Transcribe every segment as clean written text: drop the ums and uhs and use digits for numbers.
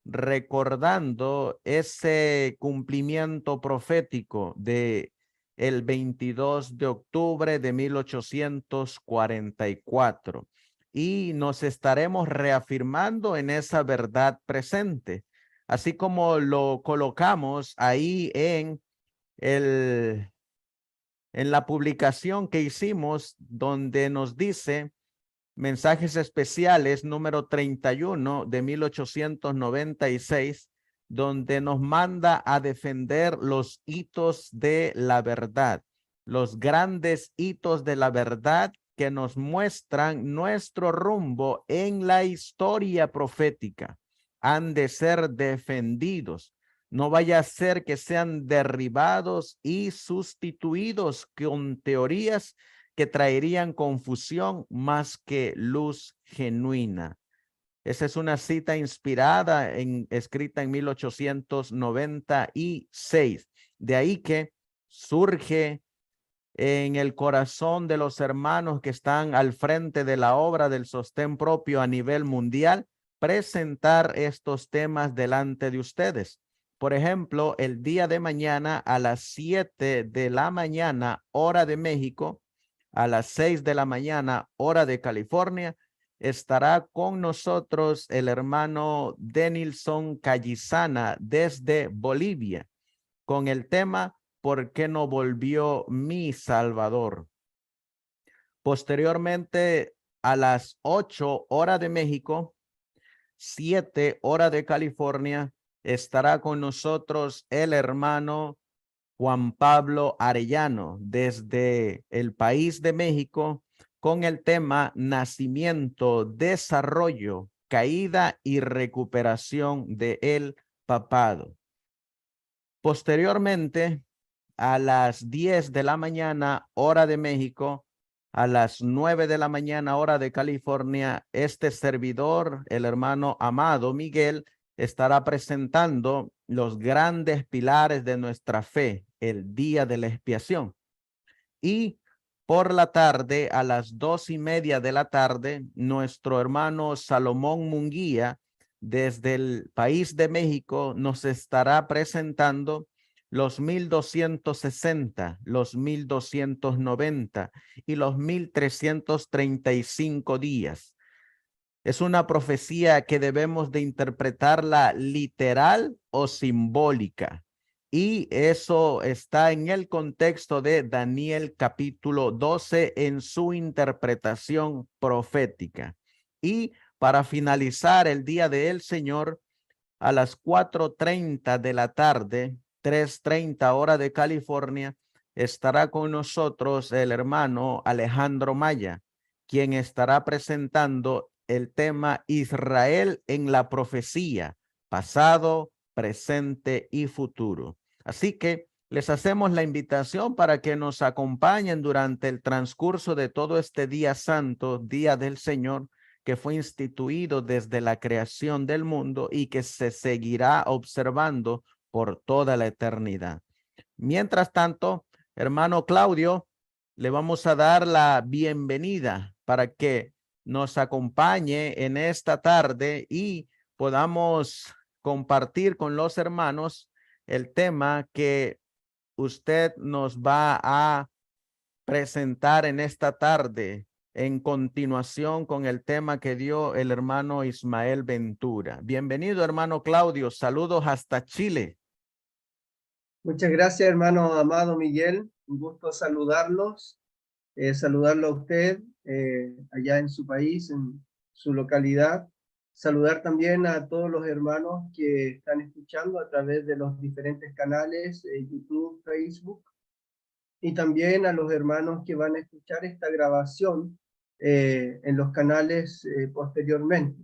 recordando ese cumplimiento profético de el 22 de octubre de 1844. Y nos estaremos reafirmando en esa verdad presente, así como lo colocamos ahí el, en la publicación que hicimos, donde nos dice Mensajes Especiales número 31 de 1896, donde nos manda a defender los hitos de la verdad, los grandes hitos de la verdad que nos muestran nuestro rumbo en la historia profética. Han de ser defendidos. No vaya a ser que sean derribados y sustituidos con teorías que traerían confusión más que luz genuina. Esa es una cita inspirada escrita en 1896. De ahí que surge en el corazón de los hermanos que están al frente de la obra del sostén propio a nivel mundial, presentar estos temas delante de ustedes. Por ejemplo, el día de mañana a las 7 de la mañana, hora de México, a las 6 de la mañana, hora de California, estará con nosotros el hermano Denilson Callizana desde Bolivia con el tema ¿Por qué no volvió mi Salvador? Posteriormente, a las 8 horas de México, 7 horas de California, estará con nosotros el hermano Juan Pablo Arellano desde el país de México con el tema Nacimiento, Desarrollo, Caída y Recuperación del Papado. Posteriormente, a las 10 de la mañana, hora de México, a las 9 de la mañana, hora de California, este servidor, el hermano Amado Miguel, estará presentando los grandes pilares de nuestra fe, el día de la expiación. Y por la tarde, a las 2:30 de la tarde, nuestro hermano Salomón Munguía, desde el país de México, nos estará presentando los 1260, los 1290 y los 1335 días. Es una profecía que debemos de interpretarla literal o simbólica. Y eso está en el contexto de Daniel capítulo 12 en su interpretación profética. Y para finalizar el día del Señor, a las 4:30 de la tarde, 3:30 hora de California, estará con nosotros el hermano Alejandro Maya, quien estará presentando el tema Israel en la profecía, pasado, presente y futuro. Así que les hacemos la invitación para que nos acompañen durante el transcurso de todo este día santo, día del Señor, que fue instituido desde la creación del mundo y que se seguirá observando por toda la eternidad. Mientras tanto, hermano Claudio, le vamos a dar la bienvenida para que nos acompañe en esta tarde y podamos compartir con los hermanos el tema que usted nos va a presentar en esta tarde en continuación con el tema que dio el hermano Ismael Ventura. Bienvenido, hermano Claudio. Saludos hasta Chile. Muchas gracias, hermano Amado Miguel. Un gusto saludarlos, saludarlo a usted allá en su país, en su localidad. Saludar también a todos los hermanos que están escuchando a través de los diferentes canales, YouTube, Facebook, y también a los hermanos que van a escuchar esta grabación en los canales posteriormente.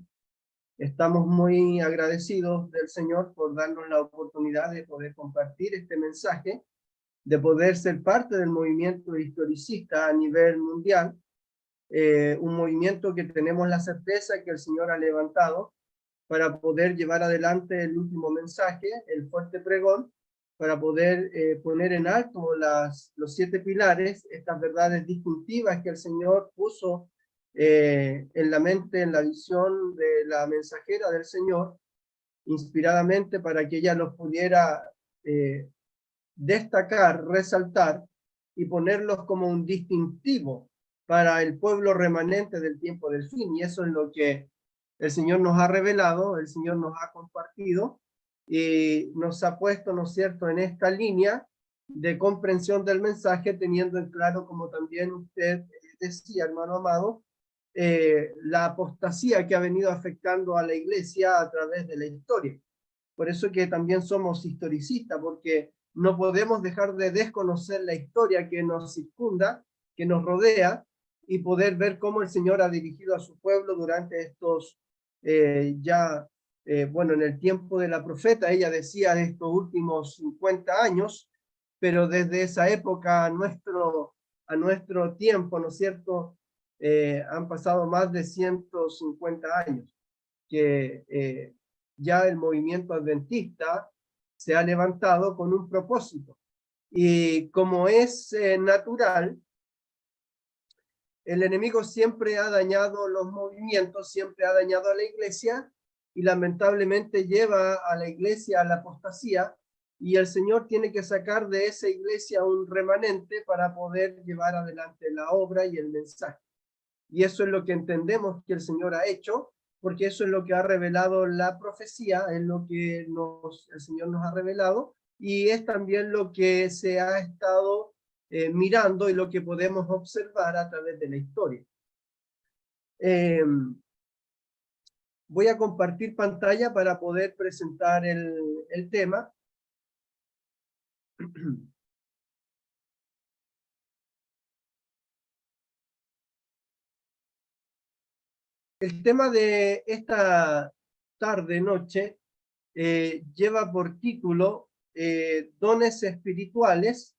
Estamos muy agradecidos del Señor por darnos la oportunidad de poder compartir este mensaje, de poder ser parte del movimiento historicista a nivel mundial, un movimiento que tenemos la certeza que el Señor ha levantado para poder llevar adelante el último mensaje, el fuerte pregón, para poder poner en alto los 7 pilares, estas verdades distintivas que el Señor puso en la mente, en la visión de la mensajera del Señor, inspiradamente para que ella los pudiera destacar, resaltar y ponerlos como un distintivo para el pueblo remanente del tiempo del fin. Y eso es lo que el Señor nos ha revelado, el Señor nos ha compartido y nos ha puesto, ¿no es cierto?, en esta línea de comprensión del mensaje, teniendo en claro, como también usted decía, hermano amado, la apostasía que ha venido afectando a la iglesia a través de la historia. Por eso que también somos historicistas, porque no podemos dejar de desconocer la historia que nos circunda, que nos rodea, y poder ver cómo el Señor ha dirigido a su pueblo durante estos bueno, en el tiempo de la profeta, ella decía de estos últimos 50 años, pero desde esa época a nuestro tiempo, ¿no es cierto?, han pasado más de 150 años, que ya el movimiento adventista se ha levantado con un propósito. Y como es natural, el enemigo siempre ha dañado los movimientos, siempre ha dañado a la iglesia y lamentablemente lleva a la iglesia a la apostasía, y el Señor tiene que sacar de esa iglesia un remanente para poder llevar adelante la obra y el mensaje. Y eso es lo que entendemos que el Señor ha hecho, porque eso es lo que ha revelado la profecía, es lo que el Señor nos ha revelado, y es también lo que se ha estado mirando y lo que podemos observar a través de la historia. Voy a compartir pantalla para poder presentar el tema. El tema de esta tarde-noche lleva por título Dones espirituales,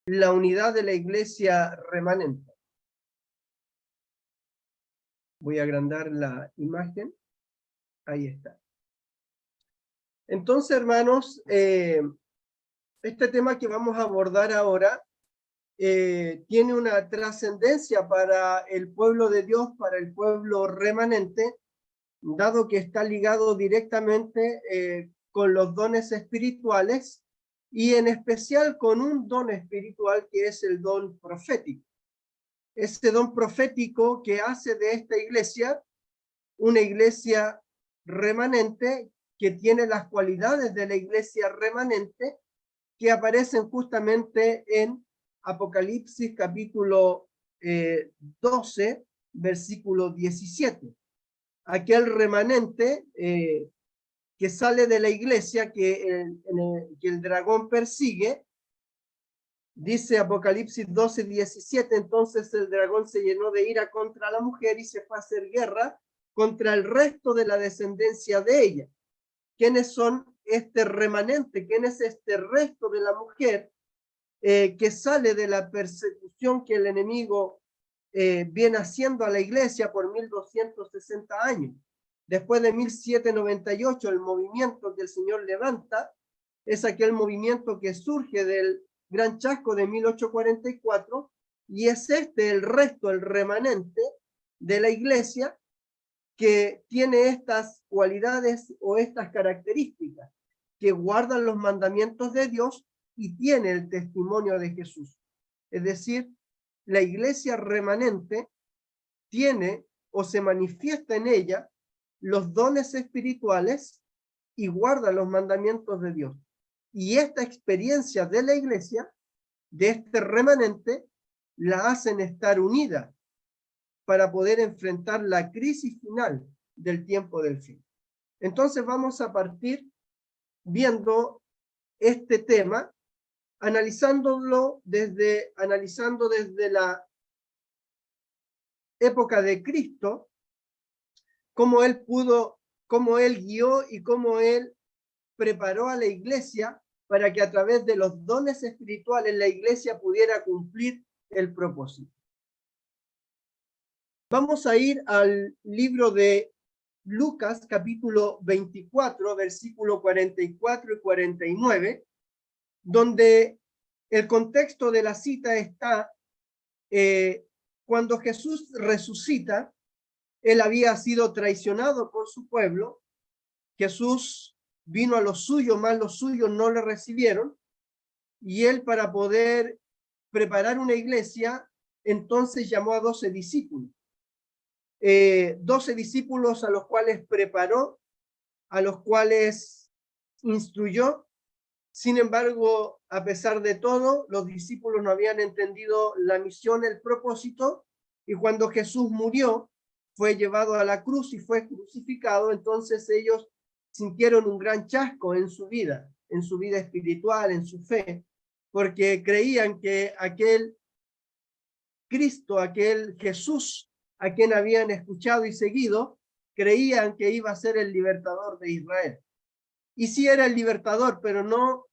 la unidad de la iglesia remanente. Voy a agrandar la imagen. Ahí está. Entonces, hermanos, este tema que vamos a abordar ahora tiene una trascendencia para el pueblo de Dios, para el pueblo remanente, dado que está ligado directamente con los dones espirituales y en especial con un don espiritual que es el don profético. Este don profético que hace de esta iglesia una iglesia remanente, que tiene las cualidades de la iglesia remanente que aparecen justamente en Apocalipsis capítulo 12, versículo 17. Aquel remanente que sale de la iglesia que el dragón persigue. Dice Apocalipsis 12, 17, entonces el dragón se llenó de ira contra la mujer y se fue a hacer guerra contra el resto de la descendencia de ella. ¿Quiénes son este remanente? ¿Quién es este resto de la mujer que sale de la persecución que el enemigo viene haciendo a la iglesia por 1260 años? Después de 1798, el movimiento que el Señor levanta es aquel movimiento que surge del Gran Chasco de 1844, y es el resto, el remanente de la iglesia que tiene estas cualidades o estas características, que guardan los mandamientos de Dios y tiene el testimonio de Jesús. Es decir, la iglesia remanente tiene o se manifiesta en ella los dones espirituales y guarda los mandamientos de Dios. Y esta experiencia de la iglesia, de este remanente, la hacen estar unida para poder enfrentar la crisis final del tiempo del fin. Entonces vamos a partir viendo este tema, analizando desde la época de Cristo, cómo él guió y cómo él preparó a la iglesia para que a través de los dones espirituales la iglesia pudiera cumplir el propósito. Vamos a ir al libro de Lucas, capítulo 24, versículo 44 y 49, donde el contexto de la cita está cuando Jesús resucita Él había sido traicionado por su pueblo. Jesús vino a los suyos, mas los suyos no le recibieron. Y él, para poder preparar una iglesia, entonces llamó a 12 discípulos. 12 discípulos a los cuales preparó, a los cuales instruyó. Sin embargo, a pesar de todo, los discípulos no habían entendido la misión, el propósito, y cuando Jesús murió, fue llevado a la cruz y fue crucificado, entonces ellos sintieron un gran chasco en su vida espiritual, en su fe, porque creían que aquel Cristo, aquel Jesús a quien habían escuchado y seguido, creían que iba a ser el libertador de Israel. Y sí era el libertador, pero no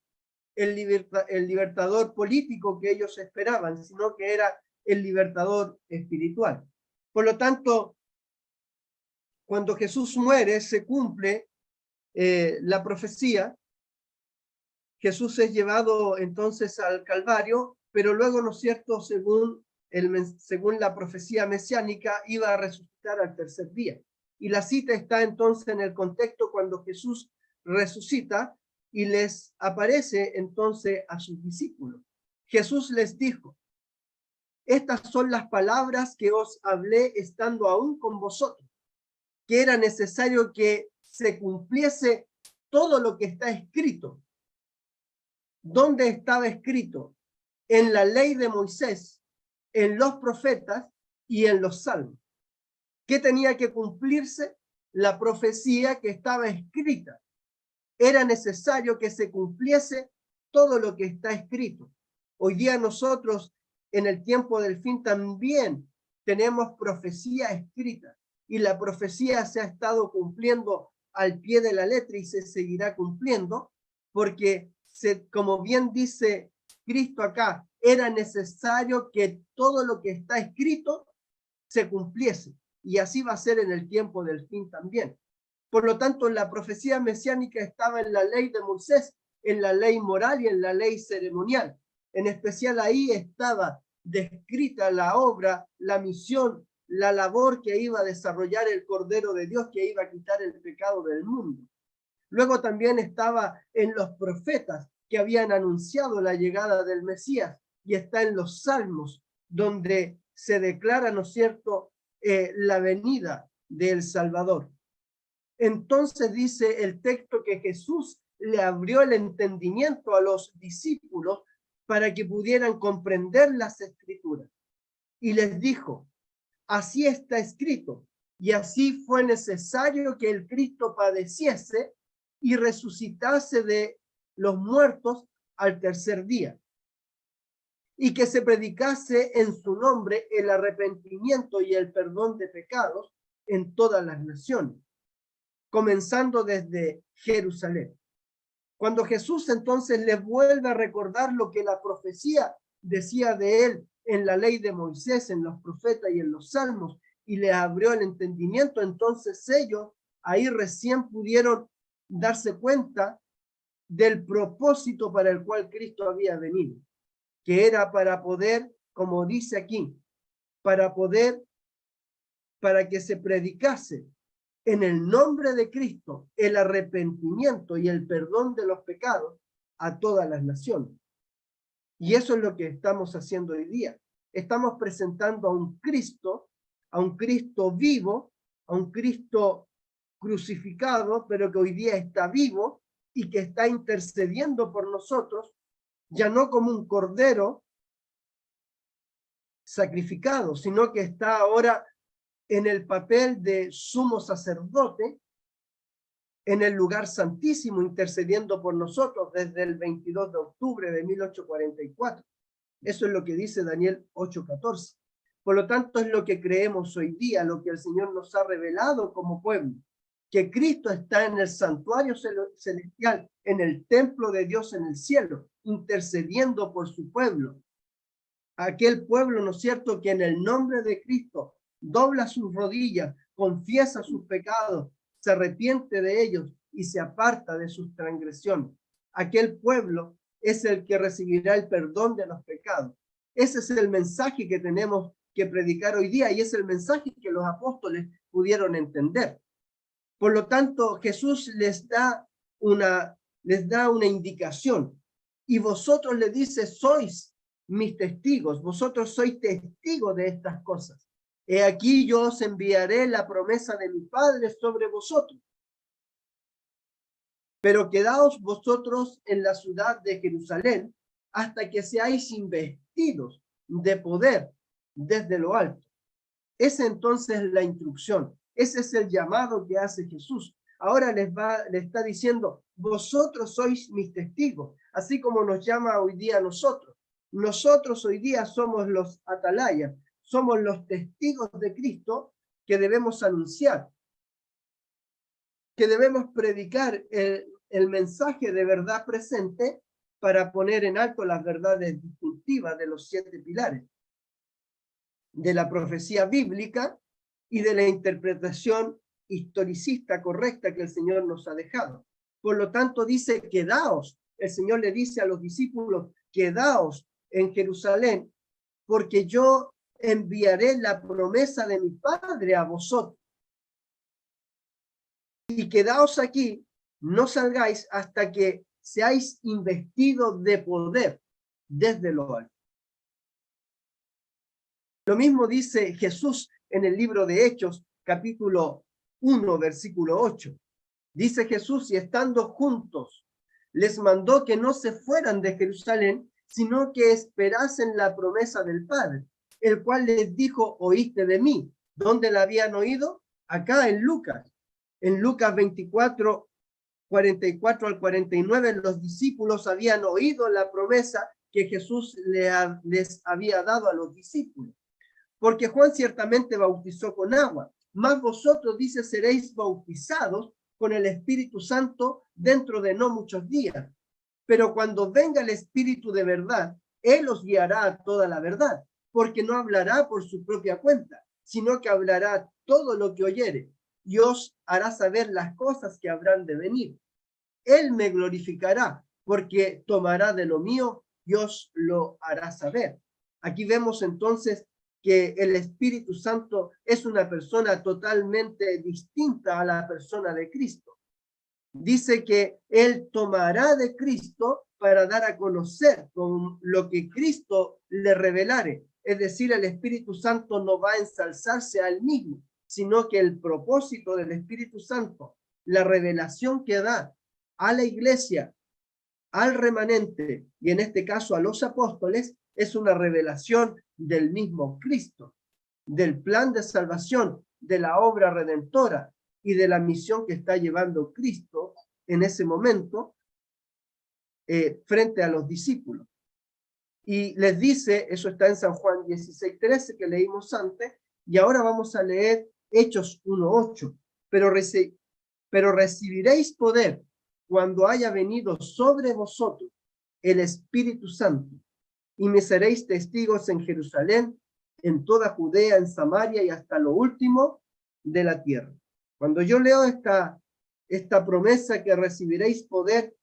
el libertador político que ellos esperaban, sino que era el libertador espiritual. Por lo tanto, cuando Jesús muere, se cumple la profecía. Jesús es llevado entonces al Calvario, pero luego, ¿no es cierto?, según la profecía mesiánica, iba a resucitar al tercer día. Y la cita está entonces en el contexto cuando Jesús resucita y les aparece entonces a sus discípulos. Jesús les dijo: estas son las palabras que os hablé estando aún con vosotros, que era necesario que se cumpliese todo lo que está escrito. ¿Dónde estaba escrito? En la ley de Moisés, en los profetas y en los salmos. ¿Qué tenía que cumplirse? La profecía que estaba escrita. Era necesario que se cumpliese todo lo que está escrito. Hoy día nosotros, en el tiempo del fin, también tenemos profecía escrita, y la profecía se ha estado cumpliendo al pie de la letra y se seguirá cumpliendo, porque como bien dice Cristo acá, era necesario que todo lo que está escrito se cumpliese, y así va a ser en el tiempo del fin también. Por lo tanto, la profecía mesiánica estaba en la ley de Moisés, en la ley moral y en la ley ceremonial. En especial ahí estaba descrita la obra, la misión, la labor que iba a desarrollar el Cordero de Dios, que iba a quitar el pecado del mundo. Luego también estaba en los profetas que habían anunciado la llegada del Mesías, y está en los salmos, donde se declara, ¿no es cierto?, la venida del Salvador. Entonces dice el texto que Jesús le abrió el entendimiento a los discípulos para que pudieran comprender las Escrituras. Y les dijo: así está escrito, y así fue necesario que el Cristo padeciese y resucitase de los muertos al tercer día, y que se predicase en su nombre el arrepentimiento y el perdón de pecados en todas las naciones, comenzando desde Jerusalén. Cuando Jesús entonces les vuelve a recordar lo que la profecía decía de él en la ley de Moisés, en los profetas y en los salmos, y les abrió el entendimiento, entonces ellos ahí recién pudieron darse cuenta del propósito para el cual Cristo había venido, que era para poder, como dice aquí, para que se predicase en el nombre de Cristo el arrepentimiento y el perdón de los pecados a todas las naciones. Y eso es lo que estamos haciendo hoy día. Estamos presentando a un Cristo vivo, a un Cristo crucificado, pero que hoy día está vivo y que está intercediendo por nosotros, ya no como un cordero sacrificado, sino que está ahora en el papel de sumo sacerdote en el lugar santísimo, intercediendo por nosotros desde el 22 de octubre de 1844. Eso es lo que dice Daniel 8:14. Por lo tanto, es lo que creemos hoy día, lo que el Señor nos ha revelado como pueblo, que Cristo está en el santuario celestial, en el templo de Dios en el cielo, intercediendo por su pueblo. Aquel pueblo, ¿no es cierto?, que en el nombre de Cristo dobla sus rodillas, confiesa sus pecados, se arrepiente de ellos y se aparta de sus transgresiones. Aquel pueblo es el que recibirá el perdón de los pecados. Ese es el mensaje que tenemos que predicar hoy día, y es el mensaje que los apóstoles pudieron entender. Por lo tanto, Jesús les da una indicación, y vosotros, le dice, sois mis testigos, vosotros sois testigos de estas cosas. He aquí yo os enviaré la promesa de mi Padre sobre vosotros. Pero quedaos vosotros en la ciudad de Jerusalén hasta que seáis investidos de poder desde lo alto. Esa entonces es la instrucción. Ese es el llamado que hace Jesús. Ahora le está diciendo, vosotros sois mis testigos, así como nos llama hoy día a nosotros. Nosotros hoy día somos los atalayas, somos los testigos de Cristo que debemos anunciar, que debemos predicar el mensaje de verdad presente para poner en alto las verdades distintivas de los 7 pilares de la profecía bíblica y de la interpretación historicista correcta que el Señor nos ha dejado. Por lo tanto, dice, quedaos. El Señor le dice a los discípulos, quedaos en Jerusalén, porque yo enviaré la promesa de mi Padre a vosotros. Y quedaos aquí, no salgáis hasta que seáis investidos de poder desde lo alto. Lo mismo dice Jesús en el libro de Hechos, capítulo 1, versículo 8. Dice Jesús, y estando juntos, les mandó que no se fueran de Jerusalén, sino que esperasen la promesa del Padre, el cual les dijo, oíste de mí. ¿Dónde la habían oído? Acá en Lucas. En Lucas 24, 44 al 49, los discípulos habían oído la promesa que Jesús les había dado a los discípulos. Porque Juan ciertamente bautizó con agua, mas vosotros, dice, seréis bautizados con el Espíritu Santo dentro de no muchos días. Pero cuando venga el Espíritu de verdad, Él os guiará a toda la verdad, porque no hablará por su propia cuenta, sino que hablará todo lo que oyere, y os hará saber las cosas que habrán de venir. Él me glorificará, porque tomará de lo mío y os lo hará saber. Aquí vemos entonces que el Espíritu Santo es una persona totalmente distinta a la persona de Cristo. Dice que Él tomará de Cristo para dar a conocer con lo que Cristo le revelare. Es decir, el Espíritu Santo no va a ensalzarse a Él mismo, sino que el propósito del Espíritu Santo, la revelación que da a la iglesia, al remanente, y en este caso a los apóstoles, es una revelación del mismo Cristo, del plan de salvación, de la obra redentora y de la misión que está llevando Cristo en ese momento frente a los discípulos. Y les dice, eso está en San Juan 16:13 que leímos antes, y ahora vamos a leer Hechos 1:8. Pero recibiréis poder cuando haya venido sobre vosotros el Espíritu Santo, y me seréis testigos en Jerusalén, en toda Judea, en Samaria y hasta lo último de la tierra. Cuando yo leo esta promesa que recibiréis poder,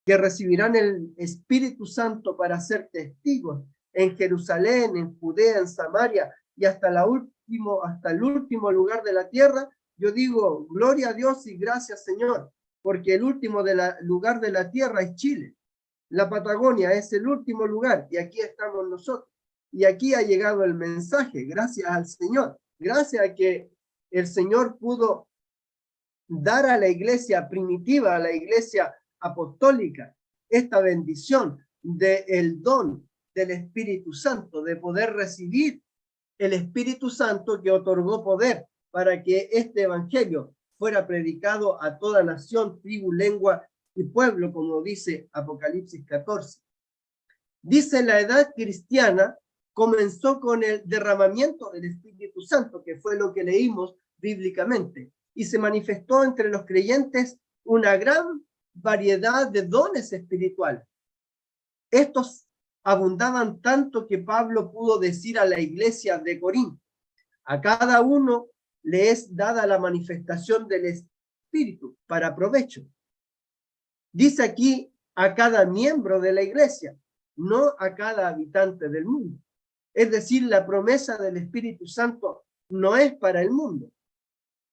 que recibirán el Espíritu Santo para ser testigos en Jerusalén, en Judea, en Samaria y hasta el último lugar de la tierra, yo digo, gloria a Dios y gracias, Señor, porque el último lugar de la tierra es Chile. La Patagonia es el último lugar y aquí estamos nosotros. Y aquí ha llegado el mensaje, gracias al Señor, gracias a que el Señor pudo dar a la iglesia primitiva, a la iglesia apostólica, esta bendición del don del Espíritu Santo, de poder recibir el Espíritu Santo que otorgó poder para que este evangelio fuera predicado a toda nación, tribu, lengua y pueblo, como dice Apocalipsis 14. Dice, la edad cristiana comenzó con el derramamiento del Espíritu Santo, que fue lo que leímos bíblicamente, y se manifestó entre los creyentes una gran variedad de dones espirituales. Estos abundaban tanto que Pablo pudo decir a la iglesia de Corinto, a cada uno le es dada la manifestación del Espíritu para provecho. Dice aquí a cada miembro de la iglesia, no a cada habitante del mundo. Es decir, la promesa del Espíritu Santo no es para el mundo.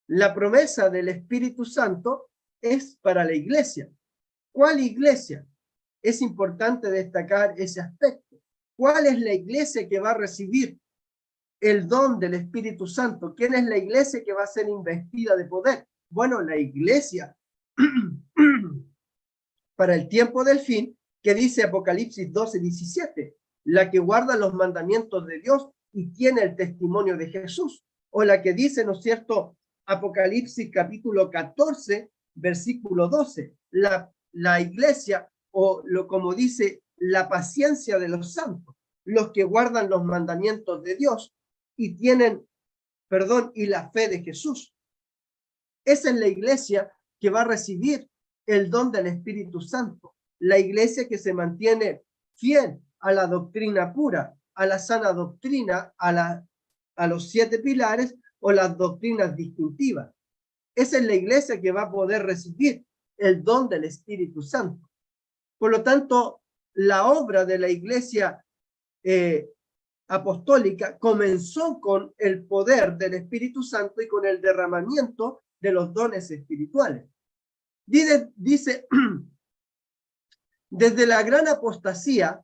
La promesa del Espíritu Santo es para la iglesia. ¿Cuál iglesia? Es importante destacar ese aspecto. ¿Cuál es la iglesia que va a recibir el don del Espíritu Santo? ¿Quién es la iglesia que va a ser investida de poder? Bueno, la iglesia para el tiempo del fin, que dice Apocalipsis 12:17, la que guarda los mandamientos de Dios y tiene el testimonio de Jesús, o la que dice, ¿no es cierto?, Apocalipsis capítulo 14, versículo 12, la iglesia, o como dice, la paciencia de los santos, los que guardan los mandamientos de Dios y tienen, perdón, y la fe de Jesús. Esa es la iglesia que va a recibir el don del Espíritu Santo, la iglesia que se mantiene fiel a la doctrina pura, a la sana doctrina, a los 7 pilares o las doctrinas distintivas. Esa es la iglesia que va a poder recibir el don del Espíritu Santo. Por lo tanto, la obra de la iglesia apostólica comenzó con el poder del Espíritu Santo y con el derramamiento de los dones espirituales. Dice, desde la gran apostasía,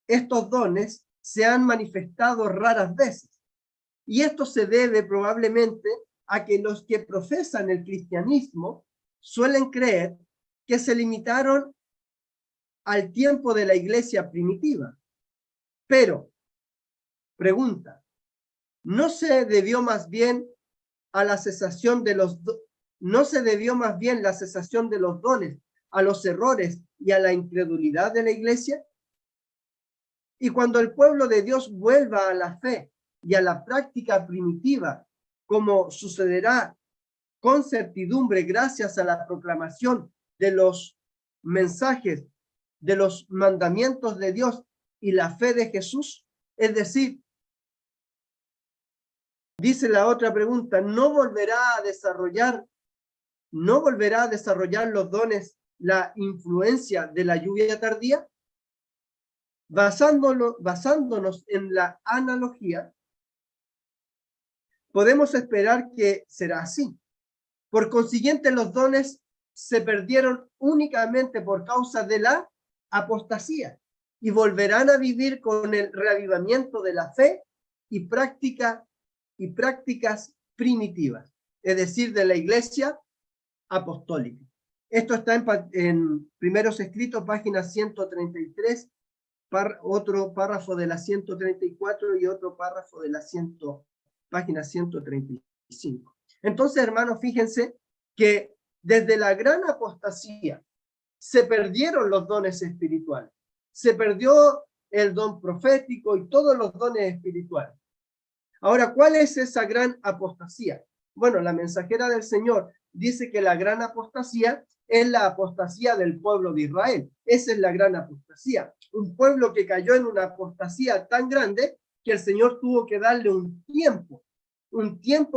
estos dones se han manifestado raras veces. Y esto se debe probablemente a que los que profesan el cristianismo suelen creer que se limitaron al tiempo de la iglesia primitiva. Pero, pregunta, ¿no se debió más bien a la cesación de los no se debió más bien la cesación de los dones a los errores y a la incredulidad de la iglesia? Y cuando el pueblo de Dios vuelva a la fe y a la práctica primitiva, como sucederá con certidumbre gracias a la proclamación de los mensajes, de los mandamientos de Dios y la fe de Jesús, es decir, dice la otra pregunta, ¿no volverá a desarrollar los dones la influencia de la lluvia tardía? Basándonos en la analogía, podemos esperar que será así. Por consiguiente, los dones se perdieron únicamente por causa de la apostasía y volverán a vivir con el reavivamiento de la fe y prácticas primitivas, es decir, de la iglesia apostólica. Esto está en Primeros Escritos, página 133, otro párrafo de la 134 y otro párrafo de la página 135. Entonces, hermanos, fíjense que desde la gran apostasía se perdieron los dones espirituales, se perdió el don profético y todos los dones espirituales. Ahora, ¿cuál es esa gran apostasía? Bueno, la mensajera del Señor dice que la gran apostasía es la apostasía del pueblo de Israel. Esa es la gran apostasía. Un pueblo que cayó en una apostasía tan grande que el Señor tuvo que darle un tiempo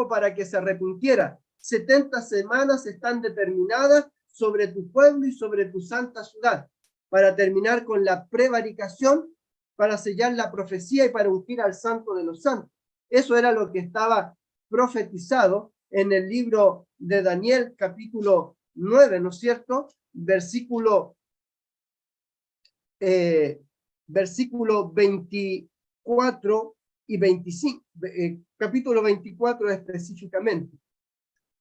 para que se arrepintiera. 70 semanas están determinadas sobre tu pueblo y sobre tu santa ciudad, para terminar con la prevaricación, para sellar la profecía y para ungir al santo de los santos. Eso era lo que estaba profetizado en el libro de Daniel, capítulo 9, ¿no es cierto? Versículo 24 y 25, capítulo 24 específicamente.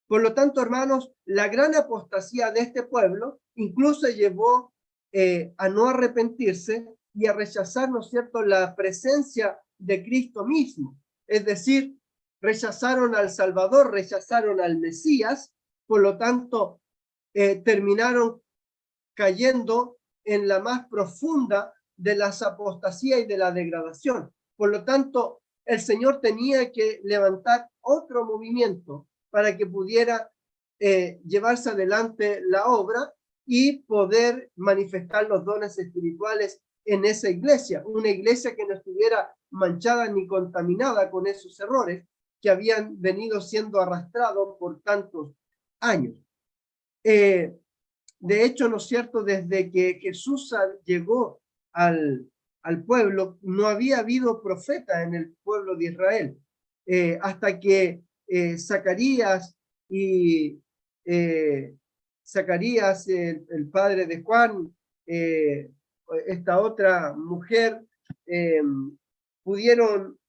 Por lo tanto, hermanos, la gran apostasía de este pueblo incluso llevó a no arrepentirse y a rechazar, ¿no es cierto?, la presencia de Cristo mismo. Es decir, rechazaron al Salvador, rechazaron al Mesías, por lo tanto, terminaron cayendo en la más profunda de las apostasías y de la degradación. Por lo tanto, el Señor tenía que levantar otro movimiento para que pudiera llevarse adelante la obra y poder manifestar los dones espirituales en esa iglesia, una iglesia que no estuviera manchada ni contaminada con esos errores que habían venido siendo arrastrados por tantos años. De hecho, ¿no es cierto?, desde que Jesús llegó al al pueblo, no había habido profeta en el pueblo de Israel, hasta que Zacarías y Zacarías, el padre de Juan, esta otra mujer, pudieron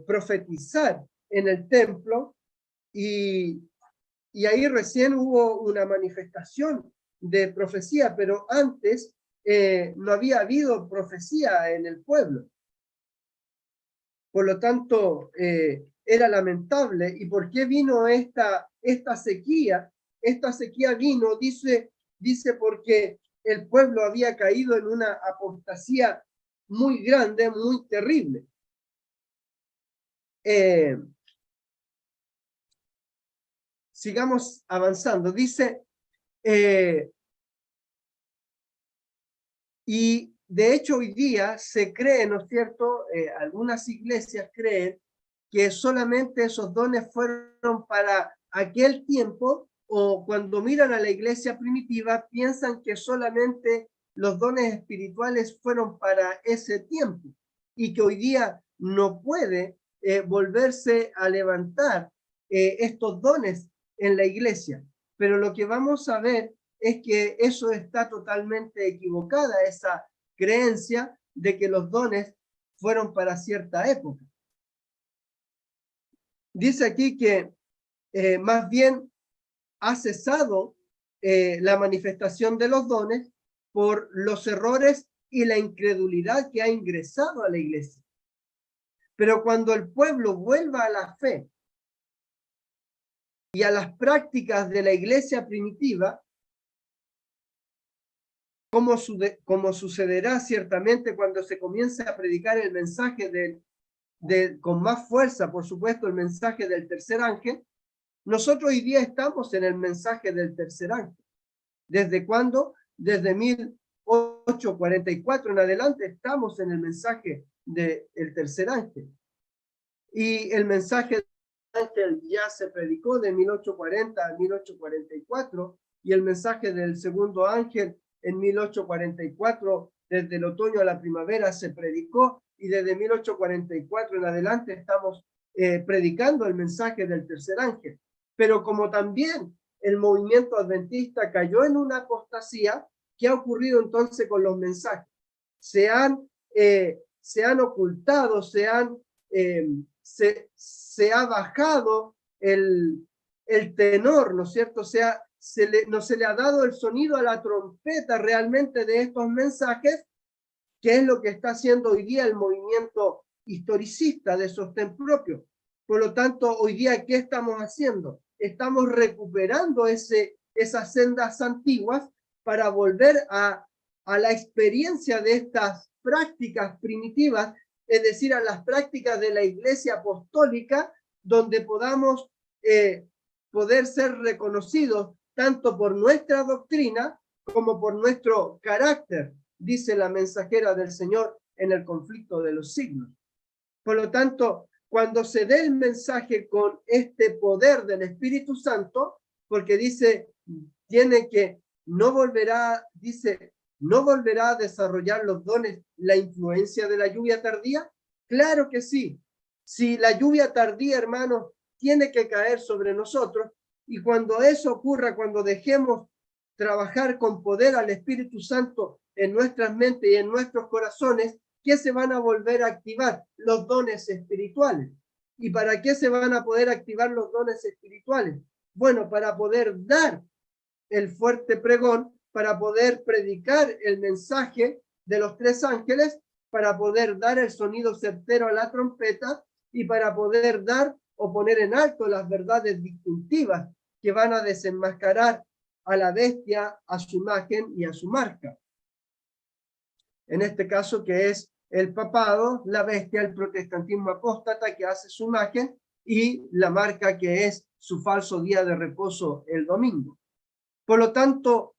profetizar en el templo y ahí recién hubo una manifestación de profecía, pero antes no había habido profecía en el pueblo. Por lo tanto, era lamentable. ¿Y por qué vino esta sequía? Esta sequía vino, dice porque el pueblo había caído en una apostasía muy grande, muy terrible. Sigamos avanzando. Dice, y de hecho hoy día se cree, ¿no es cierto? Algunas iglesias creen que solamente esos dones fueron para aquel tiempo, o cuando miran a la iglesia primitiva piensan que solamente los dones espirituales fueron para ese tiempo y que hoy día no puede volverse a levantar estos dones en la iglesia. Pero lo que vamos a ver es que eso está totalmente equivocada, esa creencia de que los dones fueron para cierta época. Dice aquí que más bien ha cesado la manifestación de los dones por los errores y la incredulidad que ha ingresado a la iglesia. Pero cuando el pueblo vuelva a la fe y a las prácticas de la iglesia primitiva, como sucederá ciertamente cuando se comience a predicar el mensaje con más fuerza, por supuesto, el mensaje del tercer ángel, nosotros hoy día estamos en el mensaje del tercer ángel. ¿Desde cuándo? Desde 1844 en adelante estamos en el mensaje del tercer ángel. Y el mensaje del ángel ya se predicó de 1840 a 1844, y el mensaje del segundo ángel en 1844, desde el otoño a la primavera se predicó, y desde 1844 en adelante estamos predicando el mensaje del tercer ángel. Pero como también el movimiento adventista cayó en una apostasía, ¿qué ha ocurrido entonces con los mensajes? Se han ocultado, se ha bajado el tenor, ¿no es cierto? No se le ha dado el sonido a la trompeta realmente de estos mensajes, que es lo que está haciendo hoy día el movimiento historicista de sostén propio. Por lo tanto, hoy día, ¿qué estamos haciendo? Estamos recuperando esas sendas antiguas para volver a la experiencia de estas prácticas primitivas, es decir, a las prácticas de la Iglesia Apostólica, donde podamos poder ser reconocidos tanto por nuestra doctrina como por nuestro carácter, dice la mensajera del Señor en el conflicto de los siglos. Por lo tanto, cuando se dé el mensaje con este poder del Espíritu Santo, porque dice, no volverá a desarrollar los dones la influencia de la lluvia tardía. Claro que sí. Si la lluvia tardía, hermanos, tiene que caer sobre nosotros, y cuando eso ocurra, cuando dejemos trabajar con poder al Espíritu Santo en nuestras mentes y en nuestros corazones, ¿qué se van a volver a activar? Los dones espirituales. ¿Y para qué se van a poder activar los dones espirituales? Bueno, para poder dar el fuerte pregón, para poder predicar el mensaje de los tres ángeles, para poder dar el sonido certero a la trompeta, y para poder dar o poner en alto las verdades distintivas que van a desenmascarar a la bestia, a su imagen y a su marca. En este caso, que es el papado, la bestia, el protestantismo apóstata que hace su imagen, y la marca que es su falso día de reposo el domingo. Por lo tanto,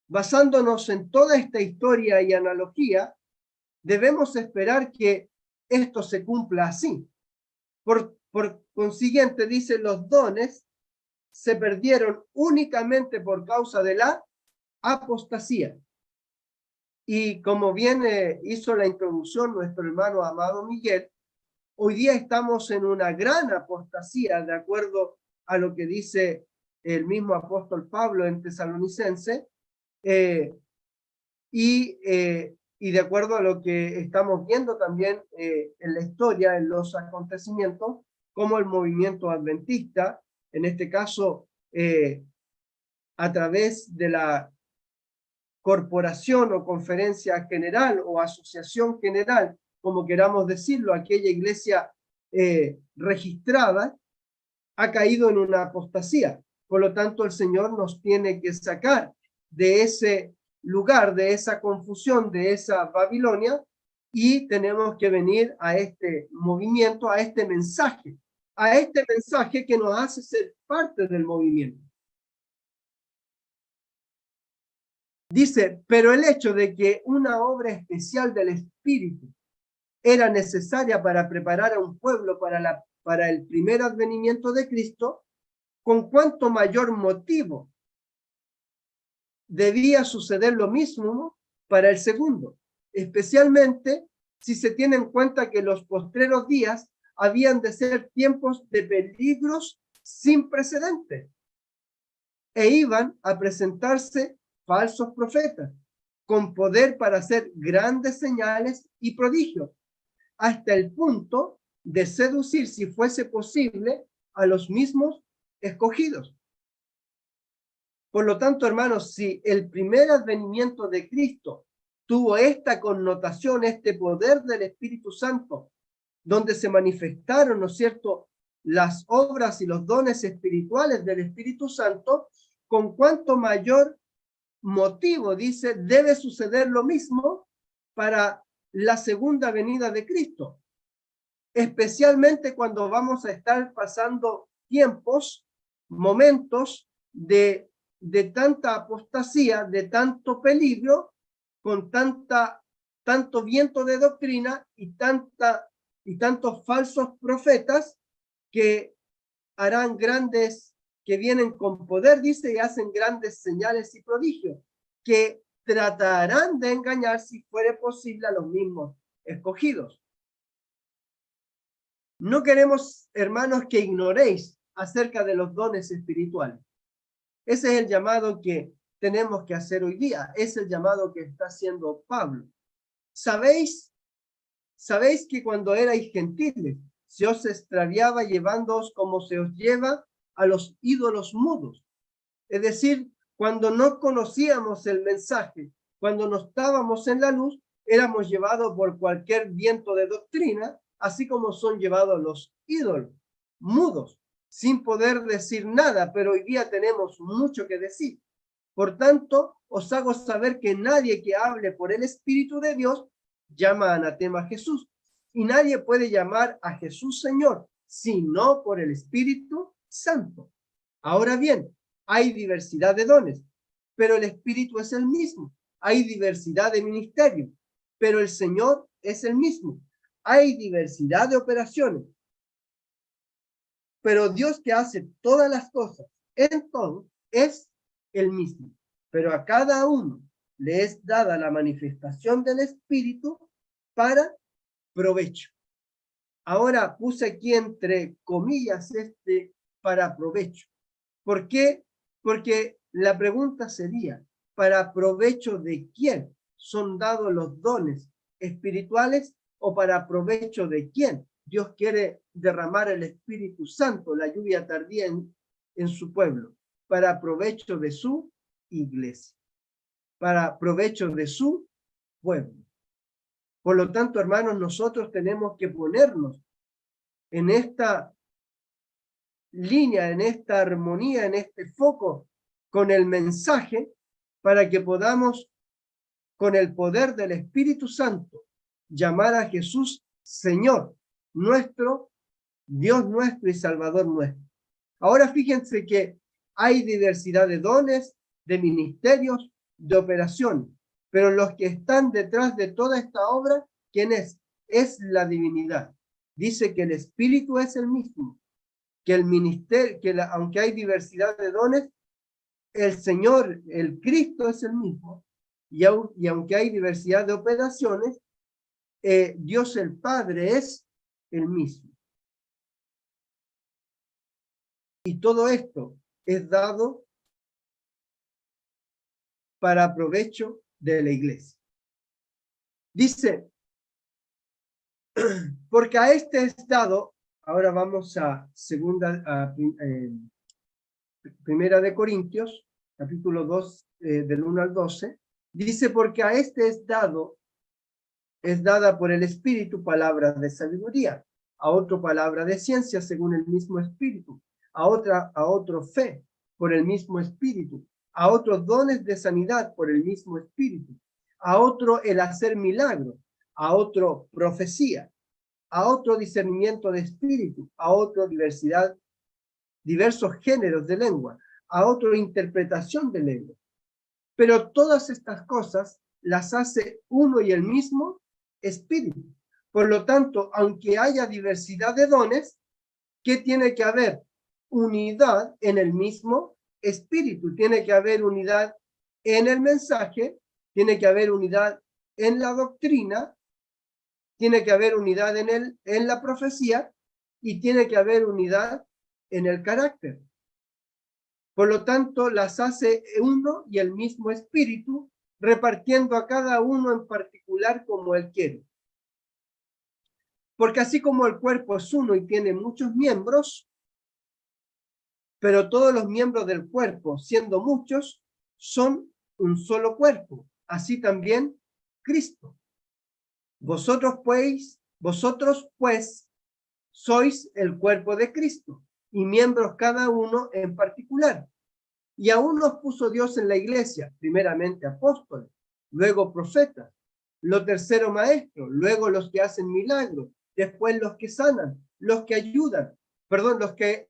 basándonos en toda esta historia y analogía, debemos esperar que esto se cumpla así. Por consiguiente, dice, los dones se perdieron únicamente por causa de la apostasía. Y como bien hizo la introducción nuestro hermano amado Miguel, hoy día estamos en una gran apostasía, de acuerdo a lo que dice el mismo apóstol Pablo en Tesalonicense, y de acuerdo a lo que estamos viendo también en la historia, en los acontecimientos, como el movimiento adventista, en este caso, a través de la corporación o conferencia general o asociación general, como queramos decirlo, aquella iglesia registrada, ha caído en una apostasía. Por lo tanto, el Señor nos tiene que sacar de ese lugar, de esa confusión, de esa Babilonia, y tenemos que venir a este movimiento, a este mensaje que nos hace ser parte del movimiento. Dice, pero el hecho de que una obra especial del Espíritu era necesaria para preparar a un pueblo para el primer advenimiento de Cristo, con cuánto mayor motivo debía suceder lo mismo para el segundo, especialmente si se tiene en cuenta que los postreros días habían de ser tiempos de peligros sin precedentes e iban a presentarse falsos profetas con poder para hacer grandes señales y prodigios, hasta el punto de seducir, si fuese posible, a los mismos escogidos. Por lo tanto, hermanos, si el primer advenimiento de Cristo tuvo esta connotación, este poder del Espíritu Santo, donde se manifestaron, ¿no es cierto?, las obras y los dones espirituales del Espíritu Santo, con cuánto mayor motivo, dice, debe suceder lo mismo para la segunda venida de Cristo, especialmente cuando vamos a estar pasando tiempos, momentos de tanta apostasía, de tanto peligro, con tanto viento de doctrina y tantos falsos profetas que harán que vienen con poder, dice, y hacen grandes señales y prodigios, que tratarán de engañar, si fuere posible, a los mismos escogidos. No queremos, hermanos, que ignoréis acerca de los dones espirituales. Ese es el llamado que tenemos que hacer hoy día. Es el llamado que está haciendo Pablo. ¿Sabéis que cuando erais gentiles, se os extraviaba llevándoos como se os lleva a los ídolos mudos? Es decir, cuando no conocíamos el mensaje, cuando no estábamos en la luz, éramos llevados por cualquier viento de doctrina, así como son llevados los ídolos mudos, sin poder decir nada, pero hoy día tenemos mucho que decir. Por tanto, os hago saber que nadie que hable por el Espíritu de Dios llama anatema a Jesús, y nadie puede llamar a Jesús Señor, sino por el Espíritu Santo. Ahora bien, hay diversidad de dones, pero el Espíritu es el mismo. Hay diversidad de ministerios, pero el Señor es el mismo. Hay diversidad de operaciones, pero Dios, que hace todas las cosas en todo, es el mismo. Pero a cada uno le es dada la manifestación del Espíritu para provecho. Ahora puse aquí entre comillas para provecho. ¿Por qué? Porque la pregunta sería, ¿para provecho de quién son dados los dones espirituales o para provecho de quién Dios quiere derramar el Espíritu Santo, la lluvia tardía en su pueblo? Para provecho de su iglesia, para provecho de su pueblo. Por lo tanto, hermanos, nosotros tenemos que ponernos en esta línea, en esta armonía, en este foco con el mensaje, para que podamos, con el poder del Espíritu Santo, llamar a Jesús Señor nuestro, Dios nuestro y Salvador nuestro. Ahora fíjense que hay diversidad de dones, de ministerios, de operaciones, pero los que están detrás de toda esta obra, ¿quién es? Es la divinidad. Dice que el Espíritu es el mismo, que el ministerio, aunque hay diversidad de dones, el Señor, el Cristo es el mismo, y aunque hay diversidad de operaciones, Dios el Padre es el mismo. Y todo esto es dado para provecho de la iglesia. Dice, porque a este es dado, ahora vamos a Primera de Corintios, capítulo 2, del 1 al 12, dice, porque a este es dada por el Espíritu palabra de sabiduría, a otro palabra de ciencia según el mismo Espíritu, a otro fe por el mismo Espíritu, a otros dones de sanidad por el mismo Espíritu, a otro el hacer milagros, a otro profecía, a otro discernimiento de espíritu, a otro diversos géneros de lengua, a otro interpretación de lengua. Pero todas estas cosas las hace uno y el mismo Espíritu. Por lo tanto, aunque haya diversidad de dones, ¿qué tiene que haber? Unidad en el mismo Espíritu. Tiene que haber unidad en el mensaje, tiene que haber unidad en la doctrina, tiene que haber unidad en la profecía y tiene que haber unidad en el carácter. Por lo tanto, las hace uno y el mismo Espíritu, repartiendo a cada uno en particular como él quiere. Porque así como el cuerpo es uno y tiene muchos miembros, pero todos los miembros del cuerpo, siendo muchos, son un solo cuerpo. Así también Cristo. Vosotros pues, sois el cuerpo de Cristo y miembros cada uno en particular. Y aún nos puso Dios en la iglesia, primeramente apóstoles, luego profetas, lo tercero maestros, luego los que hacen milagros, después los que sanan, los que ayudan, los que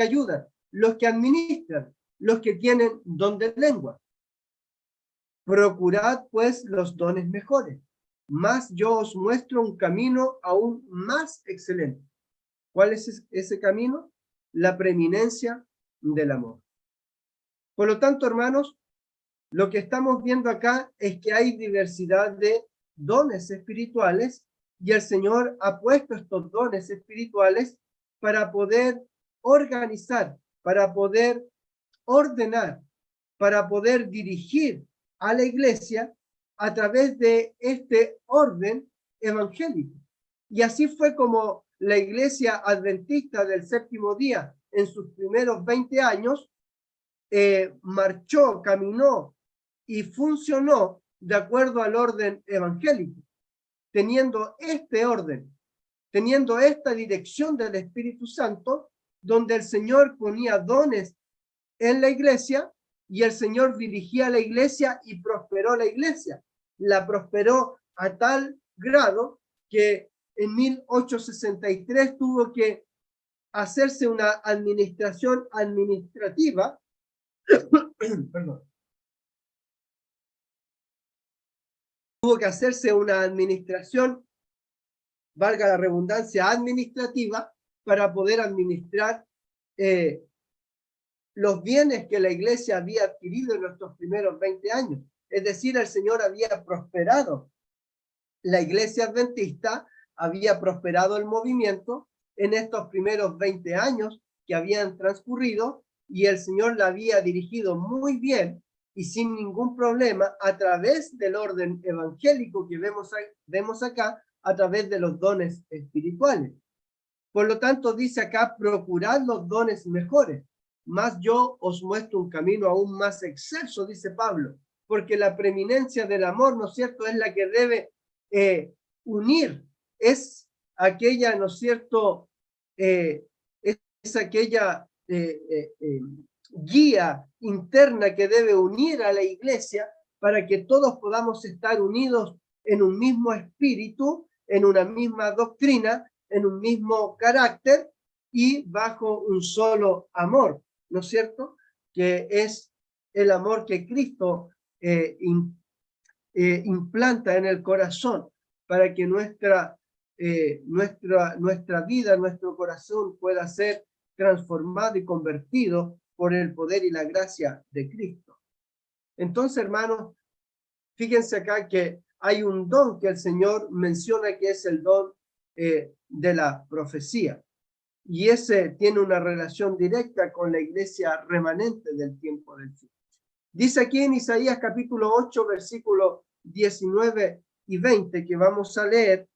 ayudan, los que administran, los que tienen don de lengua. Procurad pues los dones mejores, mas yo os muestro un camino aún más excelente. ¿Cuál es ese camino? La preeminencia del amor. Por lo tanto, hermanos, lo que estamos viendo acá es que hay diversidad de dones espirituales y el Señor ha puesto estos dones espirituales para poder organizar, para poder ordenar, para poder dirigir a la iglesia a través de este orden evangélico. Y así fue como la iglesia adventista del séptimo día, en sus primeros 20 años, marchó, caminó y funcionó de acuerdo al orden evangélico, teniendo este orden, teniendo esta dirección del Espíritu Santo, donde el Señor ponía dones en la iglesia y el Señor dirigía la iglesia y prosperó la iglesia. La prosperó a tal grado que en 1863 tuvo que hacerse una administración administrativa perdón. Tuvo que hacerse una administración, valga la redundancia, administrativa, para poder administrar los bienes que la iglesia había adquirido en nuestros primeros 20 años. Es decir, el Señor había prosperado la iglesia adventista, había prosperado el movimiento en estos primeros 20 años que habían transcurrido, y el Señor la había dirigido muy bien y sin ningún problema a través del orden evangélico que vemos acá, a través de los dones espirituales. Por lo tanto, dice acá, procurad los dones mejores, mas yo os muestro un camino aún más excelso, dice Pablo, porque la preeminencia del amor, ¿no es cierto?, es la que debe unir, es aquella, ¿no es cierto?, es aquella guía interna que debe unir a la iglesia para que todos podamos estar unidos en un mismo espíritu, en una misma doctrina, en un mismo carácter y bajo un solo amor, ¿no es cierto?, que es el amor que Cristo implanta en el corazón para que nuestra vida, nuestro corazón pueda ser transformado y convertido por el poder y la gracia de Cristo. Entonces, hermanos, fíjense acá que hay un don que el Señor menciona que es el don de la profecía. Y ese tiene una relación directa con la iglesia remanente del tiempo del fin. Dice aquí en Isaías capítulo 8, versículos 19 y 20, que vamos a leer.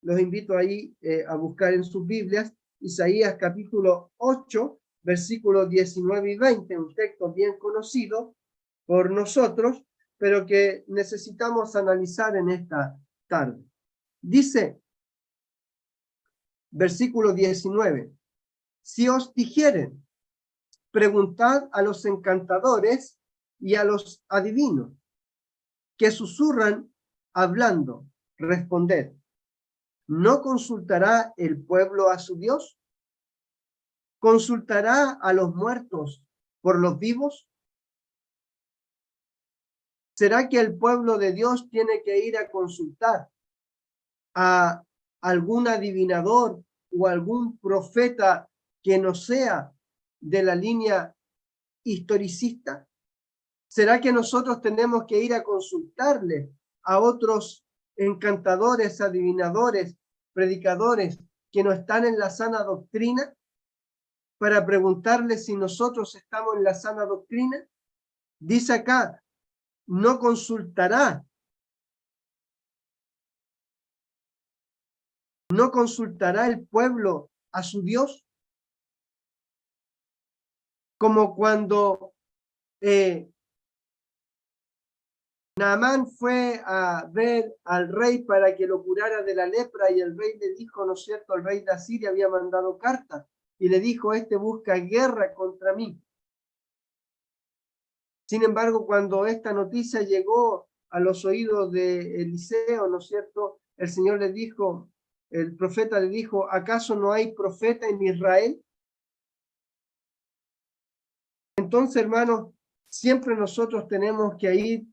Los invito ahí a buscar en sus Biblias. Isaías capítulo 8, versículos 19 y 20, un texto bien conocido por nosotros, pero que necesitamos analizar en esta tarde. Dice, versículo 19, si os dijeren, preguntad a los encantadores y a los adivinos, que susurran hablando, responded, ¿no consultará el pueblo a su Dios? ¿Consultará a los muertos por los vivos? ¿Será que el pueblo de Dios tiene que ir a consultar a algún adivinador o algún profeta que no sea de la línea historicista? ¿Será que nosotros tenemos que ir a consultarle a otros encantadores, adivinadores, predicadores que no están en la sana doctrina para preguntarles si nosotros estamos en la sana doctrina? Dice acá, no consultará el pueblo a su Dios, como cuando Naamán fue a ver al rey para que lo curara de la lepra y el rey le dijo, ¿no es cierto? El rey de Asiria había mandado cartas y le dijo, este busca guerra contra mí. Sin embargo, cuando esta noticia llegó a los oídos de Eliseo, ¿no es cierto? El Señor le dijo, el profeta le dijo, ¿acaso no hay profeta en Israel? Entonces, hermanos, siempre nosotros tenemos que ir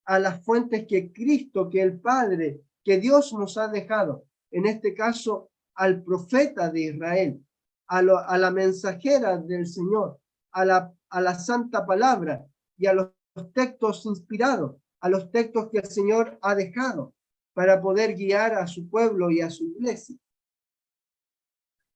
a las fuentes que Cristo, que el Padre, que Dios nos ha dejado. En este caso, al profeta de Israel, a la mensajera del Señor, a la santa palabra y a los textos inspirados, a los textos que el Señor ha dejado para poder guiar a su pueblo y a su iglesia.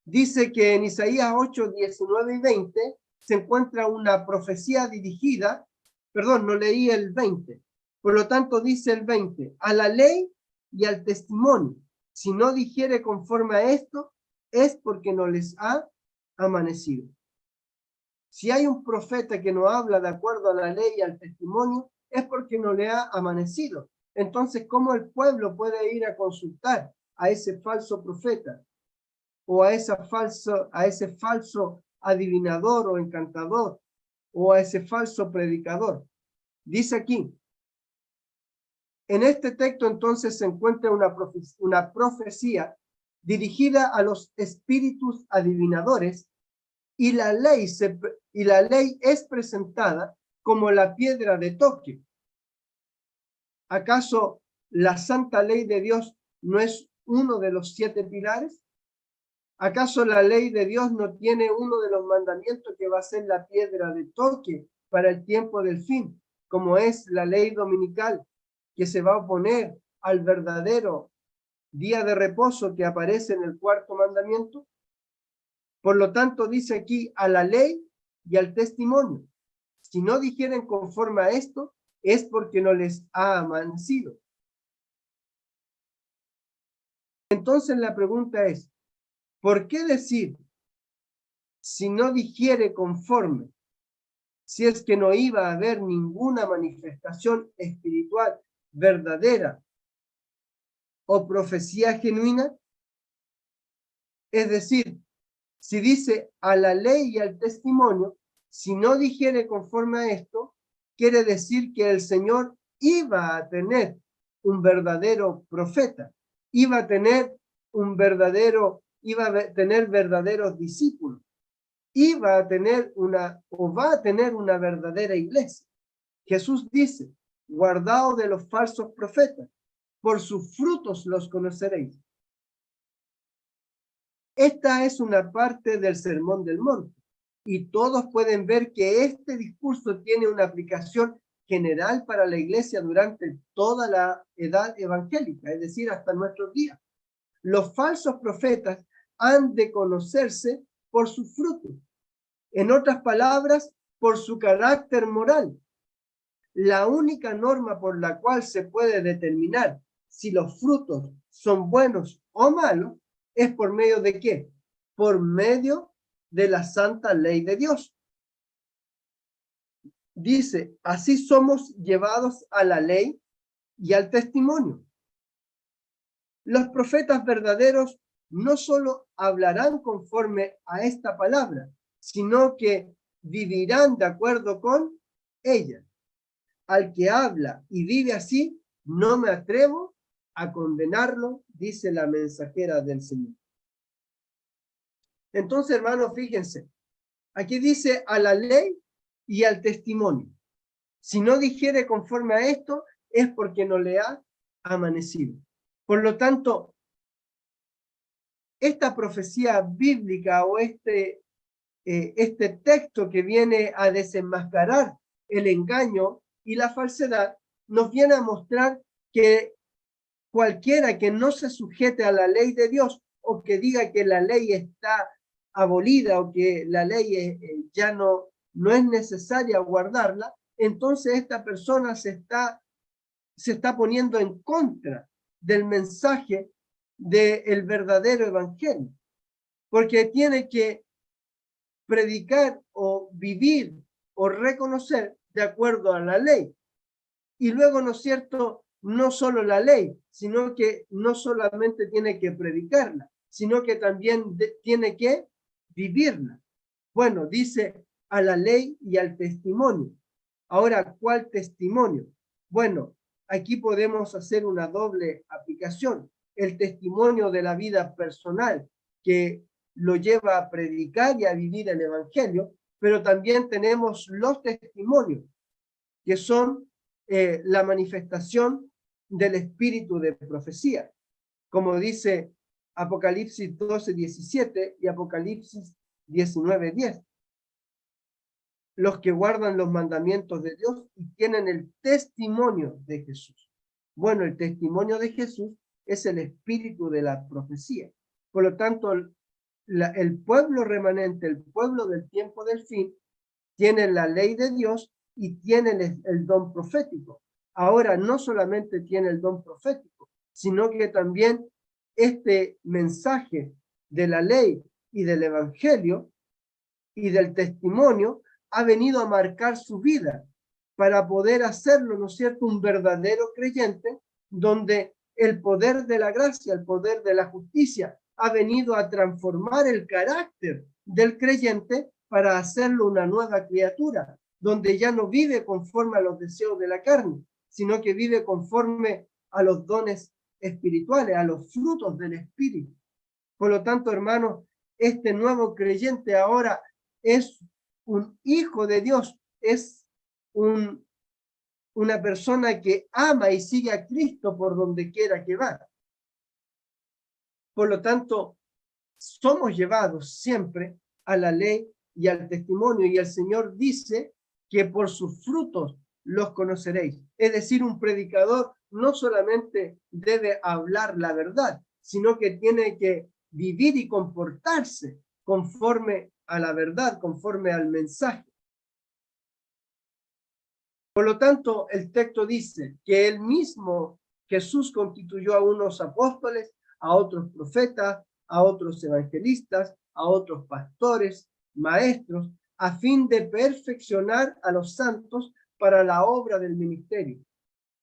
Dice que en Isaías 8, 19 y 20 se encuentra una profecía dirigida, perdón, no leí el 20, por lo tanto dice el 20, a la ley y al testimonio. Si no dijere conforme a esto, es porque no les ha amanecido. Si hay un profeta que no habla de acuerdo a la ley y al testimonio, es porque no le ha amanecido. Entonces, ¿cómo el pueblo puede ir a consultar a ese falso profeta o a ese falso adivinador o encantador o a ese falso predicador? Dice aquí, en este texto entonces se encuentra una profecía dirigida a los espíritus adivinadores y la ley es presentada como la piedra de toque. ¿Acaso la santa ley de Dios no es uno de los 7 pilares? ¿Acaso la ley de Dios no tiene uno de los mandamientos que va a ser la piedra de toque para el tiempo del fin, como es la ley dominical, que se va a oponer al verdadero día de reposo que aparece en el 4º mandamiento? Por lo tanto, dice aquí a la ley y al testimonio. Si no dijeren conforme a esto, es porque no les ha amanecido. Entonces la pregunta es, ¿por qué decir si no dijere conforme? Si es que no iba a haber ninguna manifestación espiritual verdadera o profecía genuina. Es decir, si dice a la ley y al testimonio, si no dijere conforme a esto, quiere decir que el Señor iba a tener un verdadero profeta, iba a tener verdaderos discípulos, va a tener una verdadera iglesia. Jesús dice, guardaos de los falsos profetas, por sus frutos los conoceréis. Esta es una parte del Sermón del Monte, y todos pueden ver que este discurso tiene una aplicación general para la iglesia durante toda la edad evangélica, es decir, hasta nuestros días. Los falsos profetas han de conocerse por sus frutos. En otras palabras, por su carácter moral. La única norma por la cual se puede determinar si los frutos son buenos o malos es por medio de ¿qué? Por medio de la santa ley de Dios. Dice, así somos llevados a la ley y al testimonio. Los profetas verdaderos no solo hablarán conforme a esta palabra, sino que vivirán de acuerdo con ella. Al que habla y vive así, no me atrevo a condenarlo, dice la mensajera del Señor. Entonces, hermanos, fíjense, aquí dice a la ley y al testimonio. Si no dijere conforme a esto, es porque no le ha amanecido. Por lo tanto, esta profecía bíblica o este texto que viene a desenmascarar el engaño y la falsedad, nos viene a mostrar que cualquiera que no se sujete a la ley de Dios o que diga que la ley está abolida o que la ley ya no es necesaria guardarla, entonces esta persona se está poniendo en contra del mensaje del verdadero evangelio, porque tiene que predicar o vivir o reconocer de acuerdo a la ley. Y luego, ¿no es cierto?, no solo la ley, sino que no solamente tiene que predicarla, sino que también tiene que vivirla. Bueno, dice a la ley y al testimonio. Ahora, ¿cuál testimonio? Bueno, aquí podemos hacer una doble aplicación. El testimonio de la vida personal, que lo lleva a predicar y a vivir el evangelio, pero también tenemos los testimonios, que son la manifestación del espíritu de profecía, como dice Apocalipsis 12:17 y Apocalipsis 19:10. Los que guardan los mandamientos de Dios y tienen el testimonio de Jesús. Bueno, el testimonio de Jesús es el espíritu de la profecía. Por lo tanto, el pueblo remanente, el pueblo del tiempo del fin, tiene la ley de Dios y tiene el don profético. Ahora, no solamente tiene el don profético, sino que también este mensaje de la ley y del evangelio y del testimonio ha venido a marcar su vida para poder hacerlo, ¿no es cierto?, un verdadero creyente, donde el poder de la gracia, el poder de la justicia ha venido a transformar el carácter del creyente para hacerlo una nueva criatura, donde ya no vive conforme a los deseos de la carne, sino que vive conforme a los dones espirituales, a los frutos del Espíritu. Por lo tanto, hermanos, este nuevo creyente ahora es un hijo de Dios, es una persona que ama y sigue a Cristo por donde quiera que va. Por lo tanto, somos llevados siempre a la ley y al testimonio, y el Señor dice que por sus frutos los conoceréis. Es decir, un predicador no solamente debe hablar la verdad, sino que tiene que vivir y comportarse conforme a la verdad, conforme al mensaje. Por lo tanto, el texto dice que él mismo, Jesús, constituyó a unos apóstoles, a otros profetas, a otros evangelistas, a otros pastores, maestros, a fin de perfeccionar a los santos para la obra del ministerio,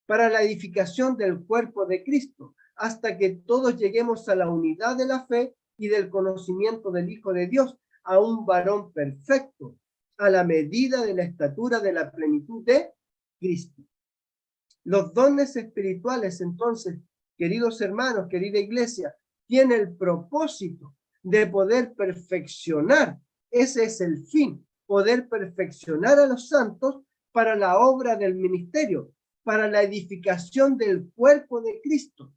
para la edificación del cuerpo de Cristo, hasta que todos lleguemos a la unidad de la fe y del conocimiento del Hijo de Dios, a un varón perfecto, a la medida de la estatura de la plenitud de Cristo. Los dones espirituales, entonces, queridos hermanos, querida iglesia, tienen el propósito de poder perfeccionar, ese es el fin, poder perfeccionar a los santos para la obra del ministerio, para la edificación del cuerpo de Cristo,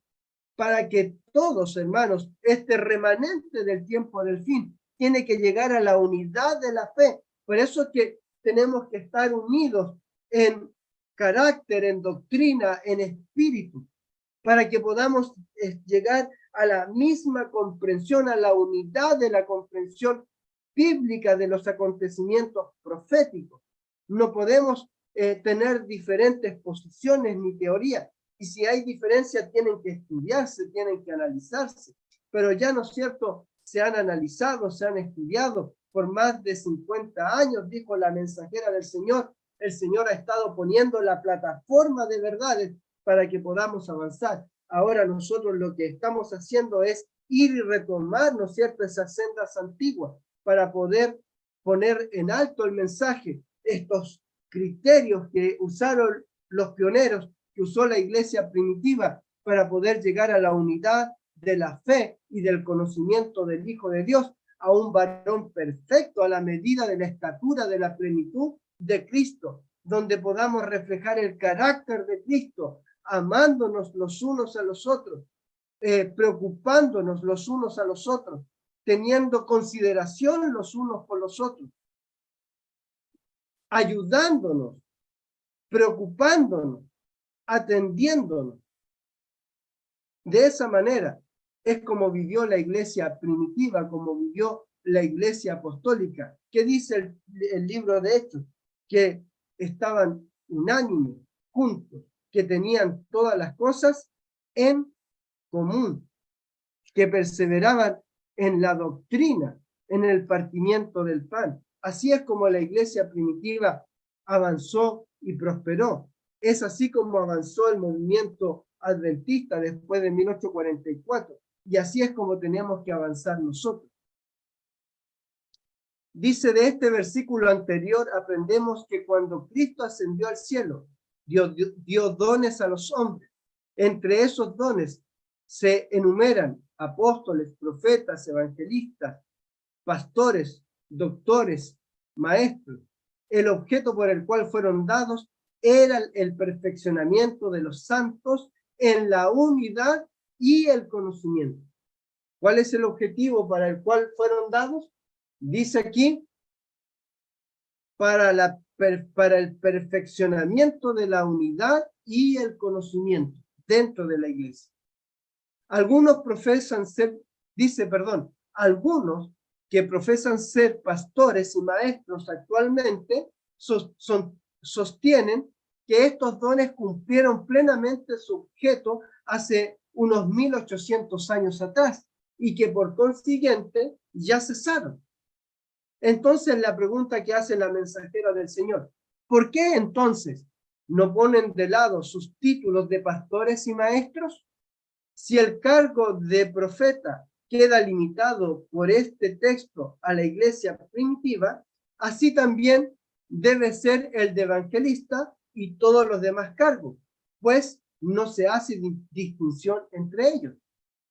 para que todos, hermanos, este remanente del tiempo del fin, tiene que llegar a la unidad de la fe. Por eso es que tenemos que estar unidos en carácter, en doctrina, en espíritu, para que podamos llegar a la misma comprensión, a la unidad de la comprensión bíblica de los acontecimientos proféticos. No podemos tener diferentes posiciones ni teorías, y si hay diferencias tienen que estudiarse, tienen que analizarse, pero ya, ¿no es cierto?, se han analizado, se han estudiado por más de 50 años, dijo la mensajera del Señor. El Señor ha estado poniendo la plataforma de verdades para que podamos avanzar. Ahora nosotros lo que estamos haciendo es ir y retomar, ¿no es cierto?, esas sendas antiguas para poder poner en alto el mensaje, estos criterios que usaron los pioneros, que usó la iglesia primitiva para poder llegar a la unidad de la fe y del conocimiento del Hijo de Dios, a un varón perfecto a la medida de la estatura de la plenitud de Cristo, donde podamos reflejar el carácter de Cristo, amándonos los unos a los otros, preocupándonos los unos a los otros, teniendo consideración los unos por los otros, ayudándonos, preocupándonos, atendiéndonos. De esa manera es como vivió la iglesia primitiva, como vivió la iglesia apostólica. ¿Qué dice el libro de Hechos? Que estaban unánimes, juntos, que tenían todas las cosas en común, que perseveraban en la doctrina, en el partimiento del pan. Así es como la iglesia primitiva avanzó y prosperó. Es así como avanzó el movimiento adventista después de 1844. Y así es como tenemos que avanzar nosotros. Dice de este versículo anterior, aprendemos que cuando Cristo ascendió al cielo, dio dones a los hombres. Entre esos dones se enumeran apóstoles, profetas, evangelistas, pastores, doctores, maestros. El objeto por el cual fueron dados era el perfeccionamiento de los santos en la unidad y el conocimiento. ¿Cuál es el objetivo para el cual fueron dados? Dice aquí, para el perfeccionamiento de la unidad y el conocimiento dentro de la iglesia. Algunos algunos que profesan ser pastores y maestros actualmente sostienen que estos dones cumplieron plenamente su objeto hace unos 1800 años atrás y que por consiguiente ya cesaron. Entonces la pregunta que hace la mensajera del Señor, ¿por qué entonces no ponen de lado sus títulos de pastores y maestros? Si el cargo de profeta queda limitado por este texto a la iglesia primitiva, así también debe ser el de evangelista y todos los demás cargos, pues no se hace distinción entre ellos.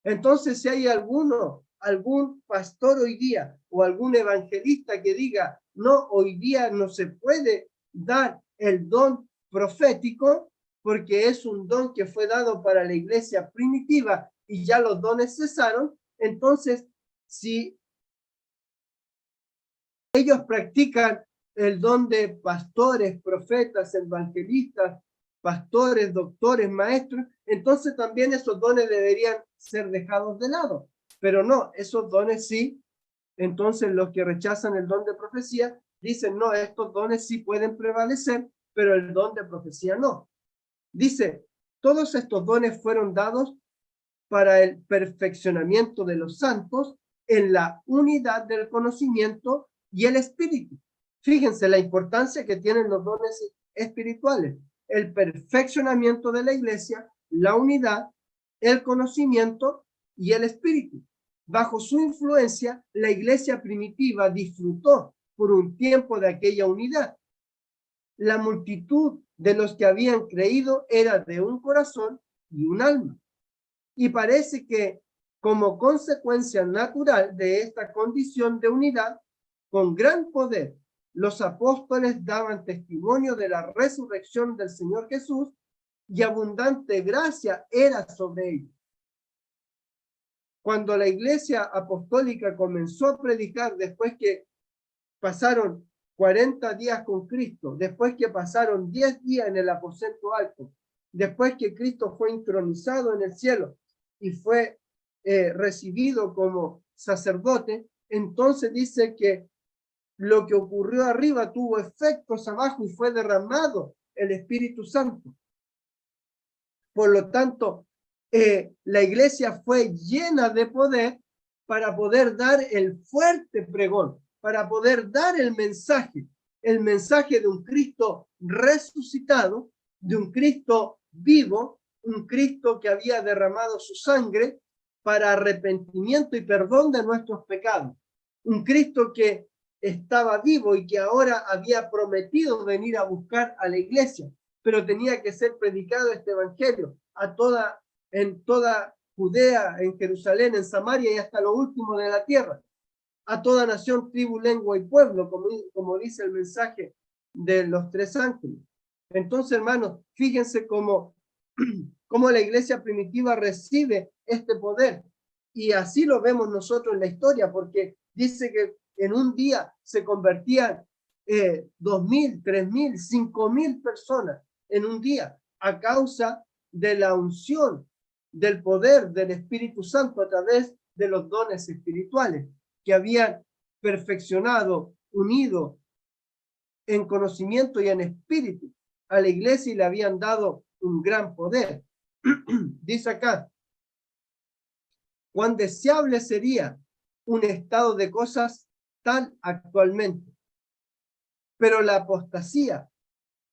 Entonces, si hay algún pastor hoy día o algún evangelista que diga, no, hoy día no se puede dar el don profético porque es un don que fue dado para la iglesia primitiva y ya los dones cesaron, entonces, si ellos practican el don de pastores, profetas, evangelistas, pastores, doctores, maestros, entonces también esos dones deberían ser dejados de lado. Pero no, esos dones sí. Entonces los que rechazan el don de profecía dicen, no, estos dones sí pueden prevalecer, pero el don de profecía no. Dice, todos estos dones fueron dados para el perfeccionamiento de los santos en la unidad del conocimiento y el espíritu. Fíjense la importancia que tienen los dones espirituales. El perfeccionamiento de la iglesia, la unidad, el conocimiento y el espíritu. Bajo su influencia, la iglesia primitiva disfrutó por un tiempo de aquella unidad. La multitud de los que habían creído era de un corazón y un alma. Y parece que como consecuencia natural de esta condición de unidad, con gran poder, los apóstoles daban testimonio de la resurrección del Señor Jesús y abundante gracia era sobre ellos. Cuando la iglesia apostólica comenzó a predicar después que pasaron 40 días con Cristo, después que pasaron 10 días en el aposento alto, después que Cristo fue entronizado en el cielo y fue recibido como sacerdote, entonces dice que lo que ocurrió arriba tuvo efectos abajo y fue derramado el Espíritu Santo. Por lo tanto, la iglesia fue llena de poder para poder dar el fuerte pregón, para poder dar el mensaje de un Cristo resucitado, de un Cristo vivo, un Cristo que había derramado su sangre para arrepentimiento y perdón de nuestros pecados, un Cristo que estaba vivo y que ahora había prometido venir a buscar a la iglesia, pero tenía que ser predicado este evangelio en toda Judea, en Jerusalén, en Samaria y hasta lo último de la tierra, a toda nación, tribu, lengua y pueblo, como dice el mensaje de los 3 ángeles. Entonces, hermanos, fíjense cómo la iglesia primitiva recibe este poder, y así lo vemos nosotros en la historia, porque dice que en un día se convertían 2.000, 3.000, 5.000 personas en un día, a causa de la unción, del poder del Espíritu Santo a través de los dones espirituales que habían perfeccionado, unido en conocimiento y en espíritu a la iglesia y le habían dado un gran poder. Dice acá, cuán deseable sería un estado de cosas tal actualmente. Pero la apostasía,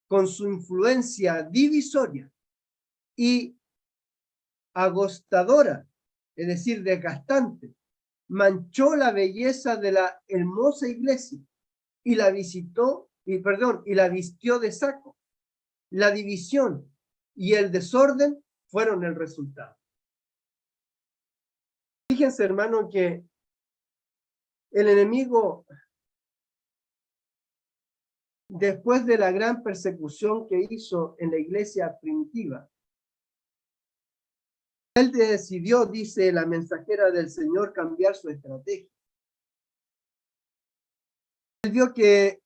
con su influencia divisoria y agostadora, es decir, desgastante, manchó la belleza de la hermosa iglesia y la vistió de saco. La división y el desorden fueron el resultado. Fíjense, hermano, que el enemigo, después de la gran persecución que hizo en la iglesia primitiva, él decidió, dice la mensajera del Señor, cambiar su estrategia. Él vio que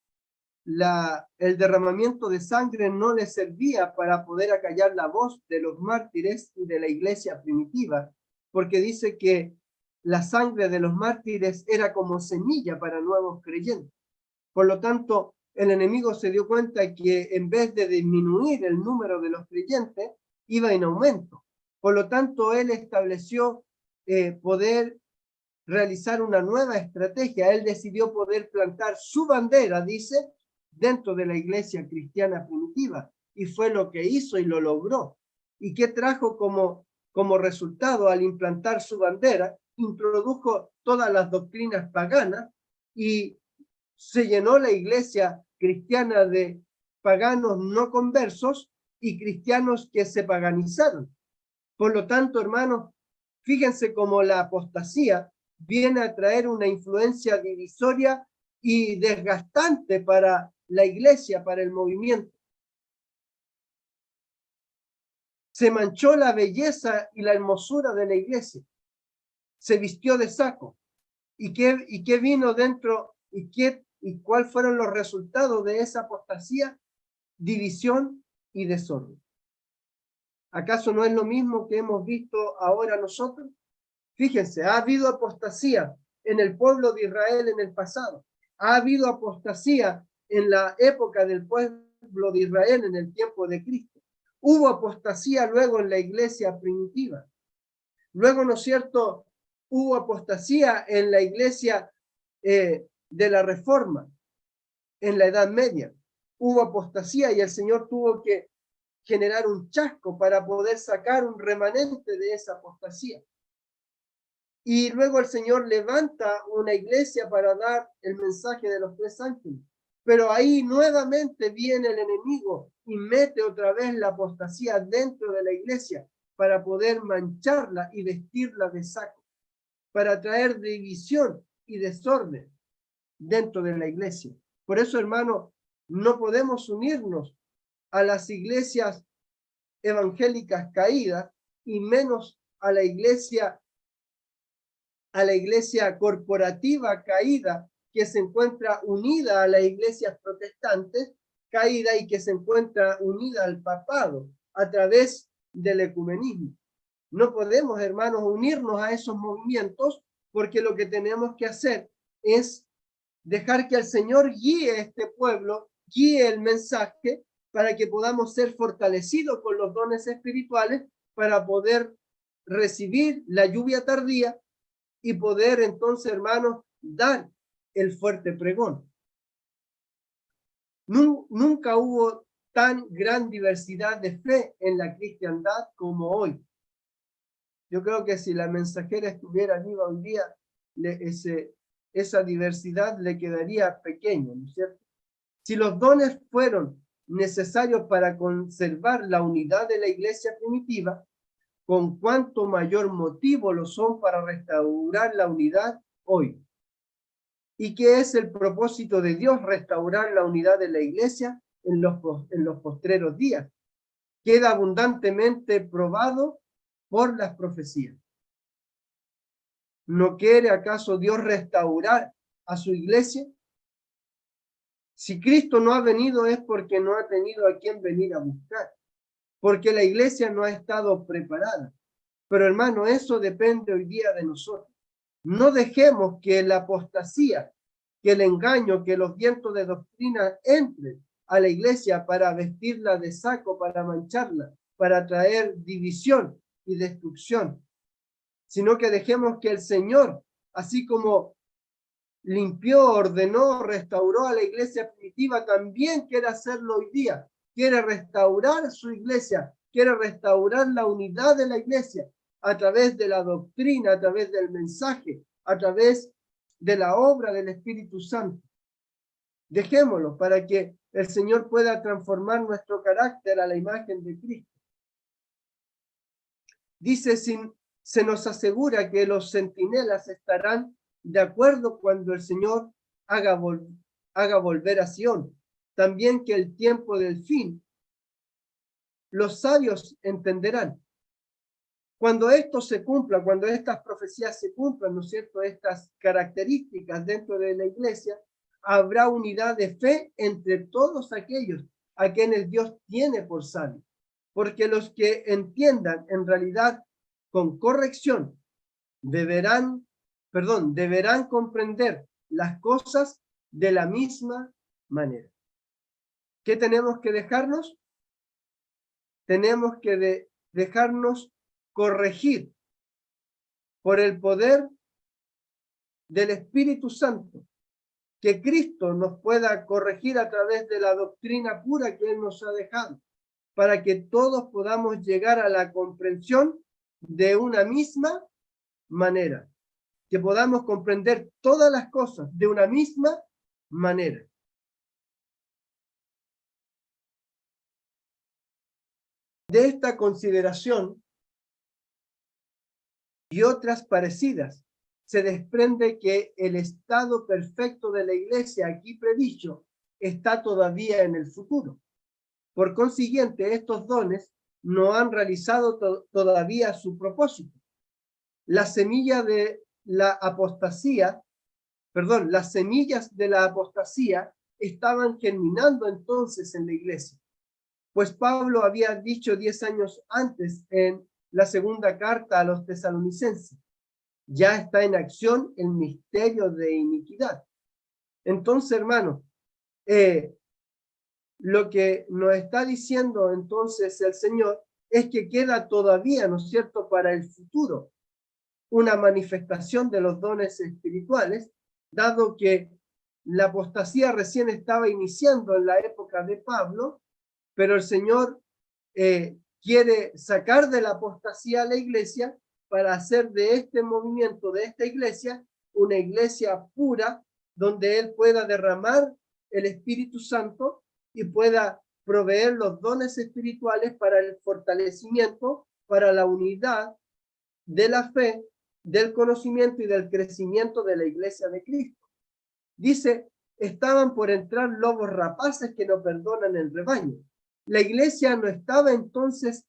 el derramamiento de sangre no le servía para poder acallar la voz de los mártires y de la iglesia primitiva, porque dice que la sangre de los mártires era como semilla para nuevos creyentes. Por lo tanto, el enemigo se dio cuenta que en vez de disminuir el número de los creyentes, iba en aumento. Por lo tanto, él estableció poder realizar una nueva estrategia. Él decidió poder plantar su bandera, dice, dentro de la iglesia cristiana primitiva. Y fue lo que hizo y lo logró. ¿Y qué trajo como resultado al implantar su bandera? Introdujo todas las doctrinas paganas y se llenó la iglesia cristiana de paganos no conversos y cristianos que se paganizaron. Por lo tanto, hermanos, fíjense cómo la apostasía viene a traer una influencia divisoria y desgastante para la iglesia, para el movimiento. Se manchó la belleza y la hermosura de la iglesia. Se vistió de saco. ¿Y qué vino dentro? ¿Y cuáles fueron los resultados de esa apostasía? División y desorden. ¿Acaso no es lo mismo que hemos visto ahora nosotros? Fíjense, ha habido apostasía en el pueblo de Israel en el pasado. Ha habido apostasía en la época del pueblo de Israel en el tiempo de Cristo. Hubo apostasía luego en la iglesia primitiva. Luego, ¿no es cierto?, hubo apostasía en la iglesia de la Reforma, en la Edad Media. Hubo apostasía y el Señor tuvo que generar un chasco para poder sacar un remanente de esa apostasía. Y luego el Señor levanta una iglesia para dar el mensaje de los 3 ángeles. Pero ahí nuevamente viene el enemigo y mete otra vez la apostasía dentro de la iglesia para poder mancharla y vestirla de saco, para traer división y desorden dentro de la iglesia. Por eso, hermano, no podemos unirnos a las iglesias evangélicas caídas y menos a la iglesia corporativa caída que se encuentra unida a las iglesias protestantes caída y que se encuentra unida al papado a través del ecumenismo. No podemos, hermanos, unirnos a esos movimientos porque lo que tenemos que hacer es dejar que el Señor guíe este pueblo, guíe el mensaje para que podamos ser fortalecidos con los dones espirituales para poder recibir la lluvia tardía y poder entonces, hermanos, dar el fuerte pregón. Nunca hubo tan gran diversidad de fe en la cristiandad como hoy. Yo creo que si la mensajera estuviera viva hoy día, esa diversidad le quedaría pequeña, ¿no es cierto? Si los dones fueron necesarios para conservar la unidad de la iglesia primitiva, con cuánto mayor motivo lo son para restaurar la unidad hoy. ¿Y qué es el propósito de Dios? Restaurar la unidad de la iglesia en los postreros días. Queda abundantemente probado por las profecías. ¿No quiere acaso Dios restaurar a su iglesia? Si Cristo no ha venido es porque no ha tenido a quien venir a buscar, porque la iglesia no ha estado preparada. Pero hermano, eso depende hoy día de nosotros. No dejemos que la apostasía, que el engaño, que los vientos de doctrina entren a la iglesia para vestirla de saco, para mancharla, para traer división y destrucción, sino que dejemos que el Señor, así como limpió, ordenó, restauró a la iglesia primitiva, también quiere hacerlo hoy día. Quiere restaurar su iglesia, quiere restaurar la unidad de la iglesia a través de la doctrina, a través del mensaje, a través de la obra del Espíritu Santo. Dejémoslo para que el Señor pueda transformar nuestro carácter a la imagen de Cristo. Dice, se nos asegura que los centinelas estarán de acuerdo cuando el Señor haga volver a Sión. También que el tiempo del fin, los sabios entenderán. Cuando esto se cumpla, cuando estas profecías se cumplan, ¿no es cierto?, estas características dentro de la iglesia, habrá unidad de fe entre todos aquellos a quienes Dios tiene por sabios. Porque los que entiendan en realidad con corrección deberán comprender las cosas de la misma manera. ¿Qué tenemos que dejarnos? Tenemos que dejarnos corregir por el poder del Espíritu Santo, que Cristo nos pueda corregir a través de la doctrina pura que Él nos ha dejado, para que todos podamos llegar a la comprensión de una misma manera, que podamos comprender todas las cosas de una misma manera. De esta consideración y otras parecidas, se desprende que el estado perfecto de la iglesia aquí predicho está todavía en el futuro. Por consiguiente, estos dones no han realizado todavía su propósito. Las semillas de la apostasía estaban germinando entonces en la iglesia. Pues Pablo había dicho 10 años antes en la segunda carta a los tesalonicenses, ya está en acción el misterio de iniquidad. Entonces, hermanos, lo que nos está diciendo entonces el Señor es que queda todavía, ¿no es cierto?, para el futuro, una manifestación de los dones espirituales, dado que la apostasía recién estaba iniciando en la época de Pablo, pero el Señor quiere sacar de la apostasía a la iglesia para hacer de este movimiento, de esta iglesia, una iglesia pura, donde Él pueda derramar el Espíritu Santo y pueda proveer los dones espirituales para el fortalecimiento, para la unidad de la fe, del conocimiento y del crecimiento de la iglesia de Cristo. Dice, estaban por entrar lobos rapaces que no perdonan el rebaño. La iglesia no estaba entonces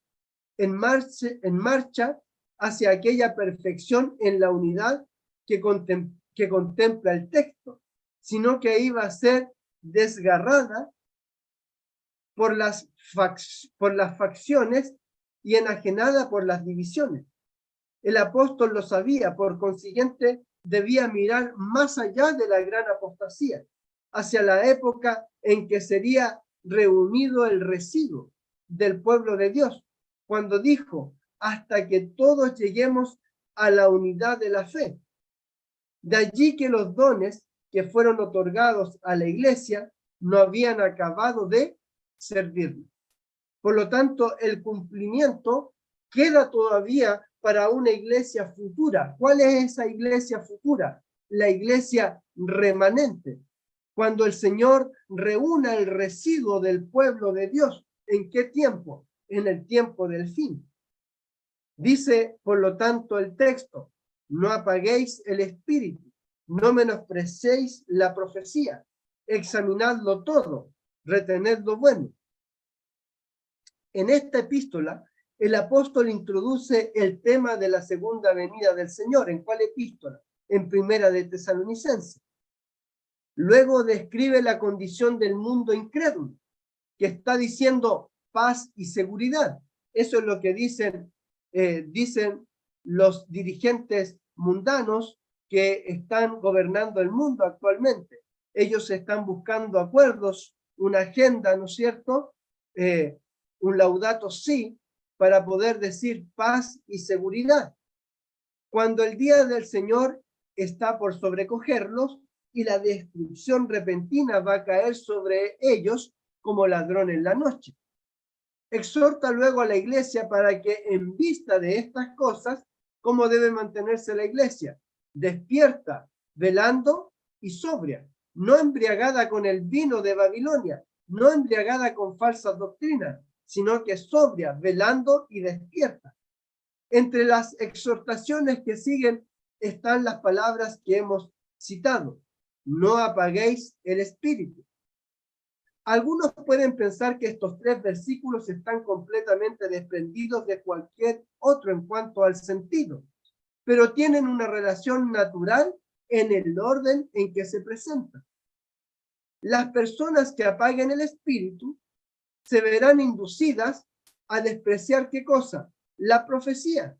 en marcha hacia aquella perfección en la unidad que contempla el texto, sino que iba a ser desgarrada por las facciones y enajenada por las divisiones. El apóstol lo sabía, por consiguiente debía mirar más allá de la gran apostasía, hacia la época en que sería reunido el residuo del pueblo de Dios, cuando dijo, hasta que todos lleguemos a la unidad de la fe. De allí que los dones que fueron otorgados a la iglesia no habían acabado de servirle. Por lo tanto, el cumplimiento queda todavía para una iglesia futura. ¿Cuál es esa iglesia futura? La iglesia remanente. Cuando el Señor reúna el residuo del pueblo de Dios. ¿En qué tiempo? En el tiempo del fin. Dice, por lo tanto, el texto, no apaguéis el espíritu, no menosprecéis la profecía, examinadlo todo, retened lo bueno. En esta epístola, el apóstol introduce el tema de la segunda venida del Señor. ¿En cuál epístola? En Primera de Tesalonicenses. Luego describe la condición del mundo incrédulo, que está diciendo paz y seguridad. Eso es lo que dicen los dirigentes mundanos que están gobernando el mundo actualmente. Ellos están buscando acuerdos, una agenda, ¿no es cierto? Un laudato si, para poder decir paz y seguridad. Cuando el día del Señor está por sobrecogerlos y la destrucción repentina va a caer sobre ellos como ladrón en la noche. Exhorta luego a la iglesia para que en vista de estas cosas, ¿cómo debe mantenerse la iglesia? Despierta, velando y sobria, no embriagada con el vino de Babilonia, no embriagada con falsas doctrinas, sino que sobria, velando y despierta. Entre las exhortaciones que siguen están las palabras que hemos citado. No apaguéis el espíritu. Algunos pueden pensar que estos 3 versículos están completamente desprendidos de cualquier otro en cuanto al sentido, pero tienen una relación natural en el orden en que se presentan. Las personas que apaguen el espíritu se verán inducidas a despreciar ¿qué cosa? La profecía,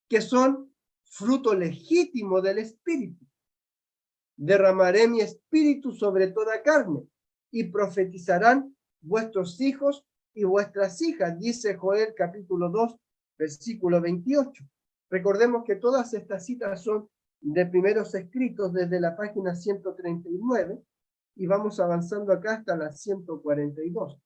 que son fruto legítimo del espíritu. Derramaré mi espíritu sobre toda carne y profetizarán vuestros hijos y vuestras hijas, dice Joel capítulo 2, versículo 28. Recordemos que todas estas citas son de primeros escritos desde la página 139 y vamos avanzando acá hasta la 142.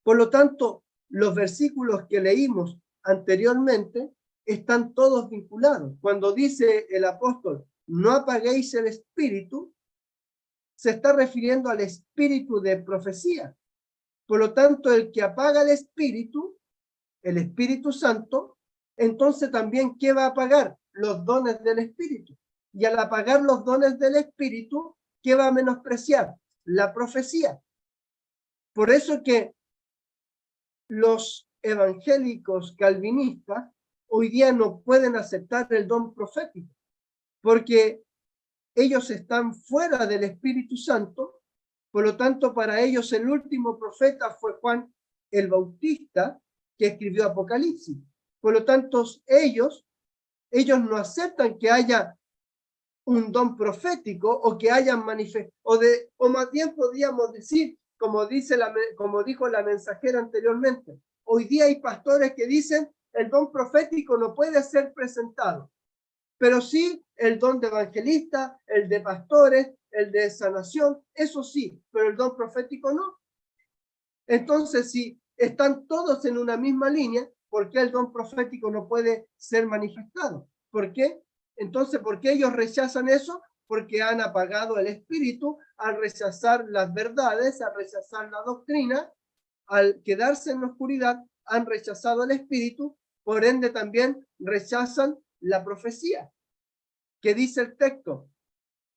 Por lo tanto, los versículos que leímos anteriormente están todos vinculados. Cuando dice el apóstol, no apaguéis el espíritu, se está refiriendo al espíritu de profecía. Por lo tanto, el que apaga el Espíritu Santo, entonces también, ¿qué va a apagar? Los dones del Espíritu. Y al apagar los dones del Espíritu, ¿qué va a menospreciar? La profecía. Por eso que los evangélicos calvinistas hoy día no pueden aceptar el don profético, porque ellos están fuera del Espíritu Santo. Por lo tanto, para ellos el último profeta fue Juan el Bautista, que escribió Apocalipsis. Por lo tanto, ellos no aceptan que haya un don profético o que hayan manifestado, o más bien podríamos decir, como dijo la mensajera anteriormente, hoy día hay pastores que dicen el don profético no puede ser presentado, pero sí el don de evangelista, el de pastores, el de sanación, eso sí, pero el don profético no. Entonces, si están todos en una misma línea, ¿por qué el don profético no puede ser manifestado? ¿Por qué? Entonces, ¿por qué ellos rechazan eso? Porque han apagado el espíritu al rechazar las verdades, al rechazar la doctrina, al quedarse en la oscuridad, han rechazado el espíritu, por ende también rechazan la profecía. ¿Qué dice el texto?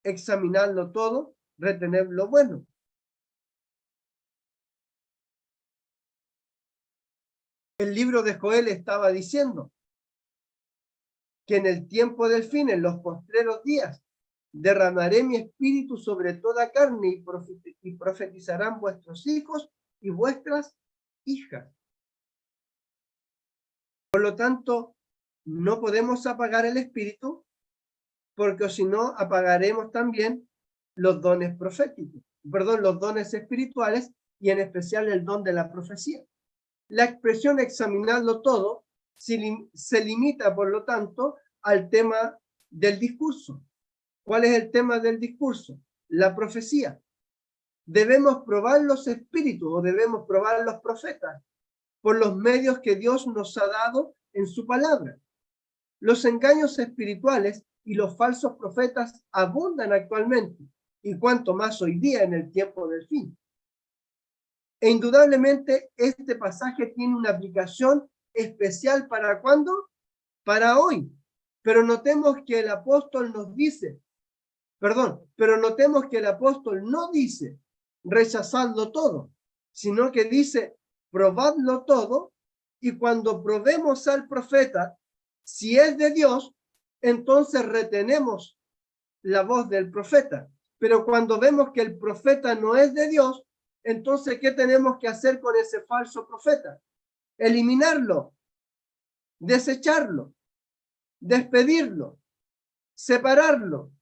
Examinadlo todo, retened lo bueno. El libro de Joel estaba diciendo que en el tiempo del fin, en los postreros días, derramaré mi espíritu sobre toda carne y profetizarán vuestros hijos y vuestras hijas. Por lo tanto, no podemos apagar el espíritu, porque si no, apagaremos también los dones proféticos, los dones espirituales, y en especial el don de la profecía. La expresión examinarlo todo se limita, por lo tanto, al tema del discurso. ¿Cuál es el tema del discurso? La profecía. Debemos probar los espíritus o debemos probar los profetas por los medios que Dios nos ha dado en su palabra. Los engaños espirituales y los falsos profetas abundan actualmente, y cuanto más hoy día en el tiempo del fin. E indudablemente este pasaje tiene una aplicación especial ¿para cuándo? Para hoy. Pero notemos que el apóstol no dice rechazadlo todo, sino que dice probadlo todo, y cuando probemos al profeta, si es de Dios, entonces retenemos la voz del profeta. Pero cuando vemos que el profeta no es de Dios, entonces, ¿qué tenemos que hacer con ese falso profeta? Eliminarlo, desecharlo, despedirlo, separarlo,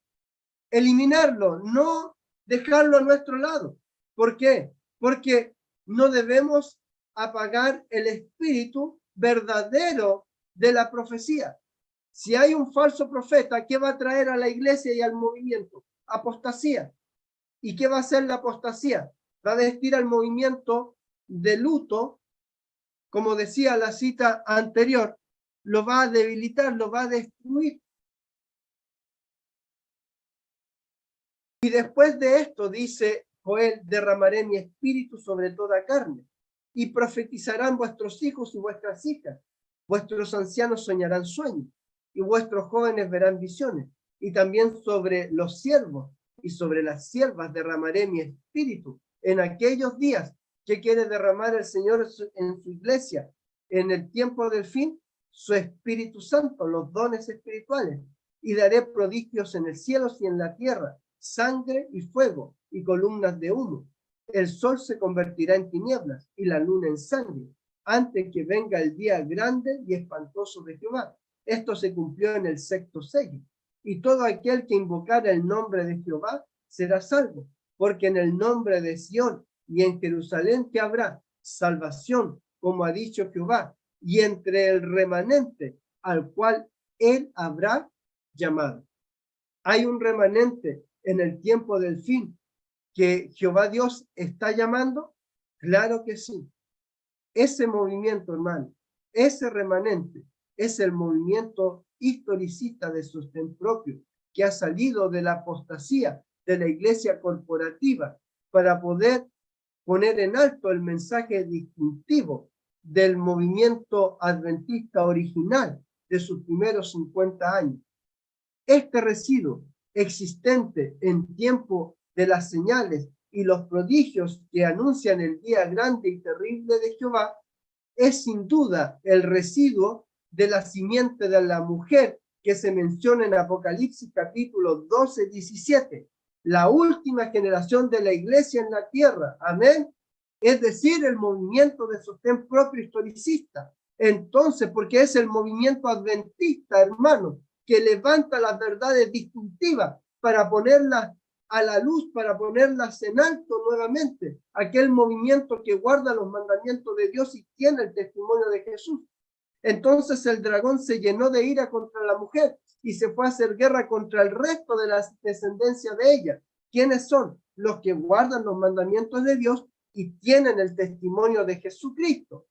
eliminarlo, no dejarlo a nuestro lado. ¿Por qué? Porque no debemos apagar el espíritu verdadero de la profecía. Si hay un falso profeta, ¿qué va a traer a la iglesia y al movimiento? Apostasía. ¿Y qué va a hacer la apostasía? Va a vestir al movimiento de luto, como decía la cita anterior, lo va a debilitar, lo va a destruir. Y después de esto, dice Joel, derramaré mi espíritu sobre toda carne, y profetizarán vuestros hijos y vuestras hijas. Vuestros ancianos soñarán sueños, y vuestros jóvenes verán visiones. Y también sobre los siervos y sobre las siervas derramaré mi espíritu en aquellos días. ¿Qué quiere derramar el Señor en su iglesia? En el tiempo del fin, su Espíritu Santo, los dones espirituales. Y daré prodigios en el cielo y en la tierra, sangre y fuego y columnas de humo. El sol se convertirá en tinieblas y la luna en sangre, antes que venga el día grande y espantoso de Jehová. Esto se cumplió en el sexto sello. Y todo aquel que invocara el nombre de Jehová será salvo, porque en el nombre de Sión y en Jerusalén que habrá salvación, como ha dicho Jehová, y entre el remanente al cual él habrá llamado. Hay un remanente en el tiempo del fin que Jehová Dios está llamando. Claro que sí. Ese movimiento, hermano, ese remanente es el movimiento historicista de sostén propio que ha salido de la apostasía de la iglesia corporativa para poder poner en alto el mensaje distintivo del movimiento adventista original de sus primeros 50 años. Este residuo existente en tiempo de las señales y los prodigios que anuncian el día grande y terrible de Jehová es sin duda el residuo de la simiente de la mujer que se menciona en Apocalipsis capítulo 12, 17, la última generación de la iglesia en la tierra, amén, es decir, el movimiento de sostén propio historicista. Entonces, porque es el movimiento adventista, hermano, que levanta las verdades distintivas para ponerlas a la luz, para ponerlas en alto nuevamente, aquel movimiento que guarda los mandamientos de Dios y tiene el testimonio de Jesús. Entonces el dragón se llenó de ira contra la mujer y se fue a hacer guerra contra el resto de la descendencia de ella. ¿Quiénes son? Los que guardan los mandamientos de Dios y tienen el testimonio de Jesucristo.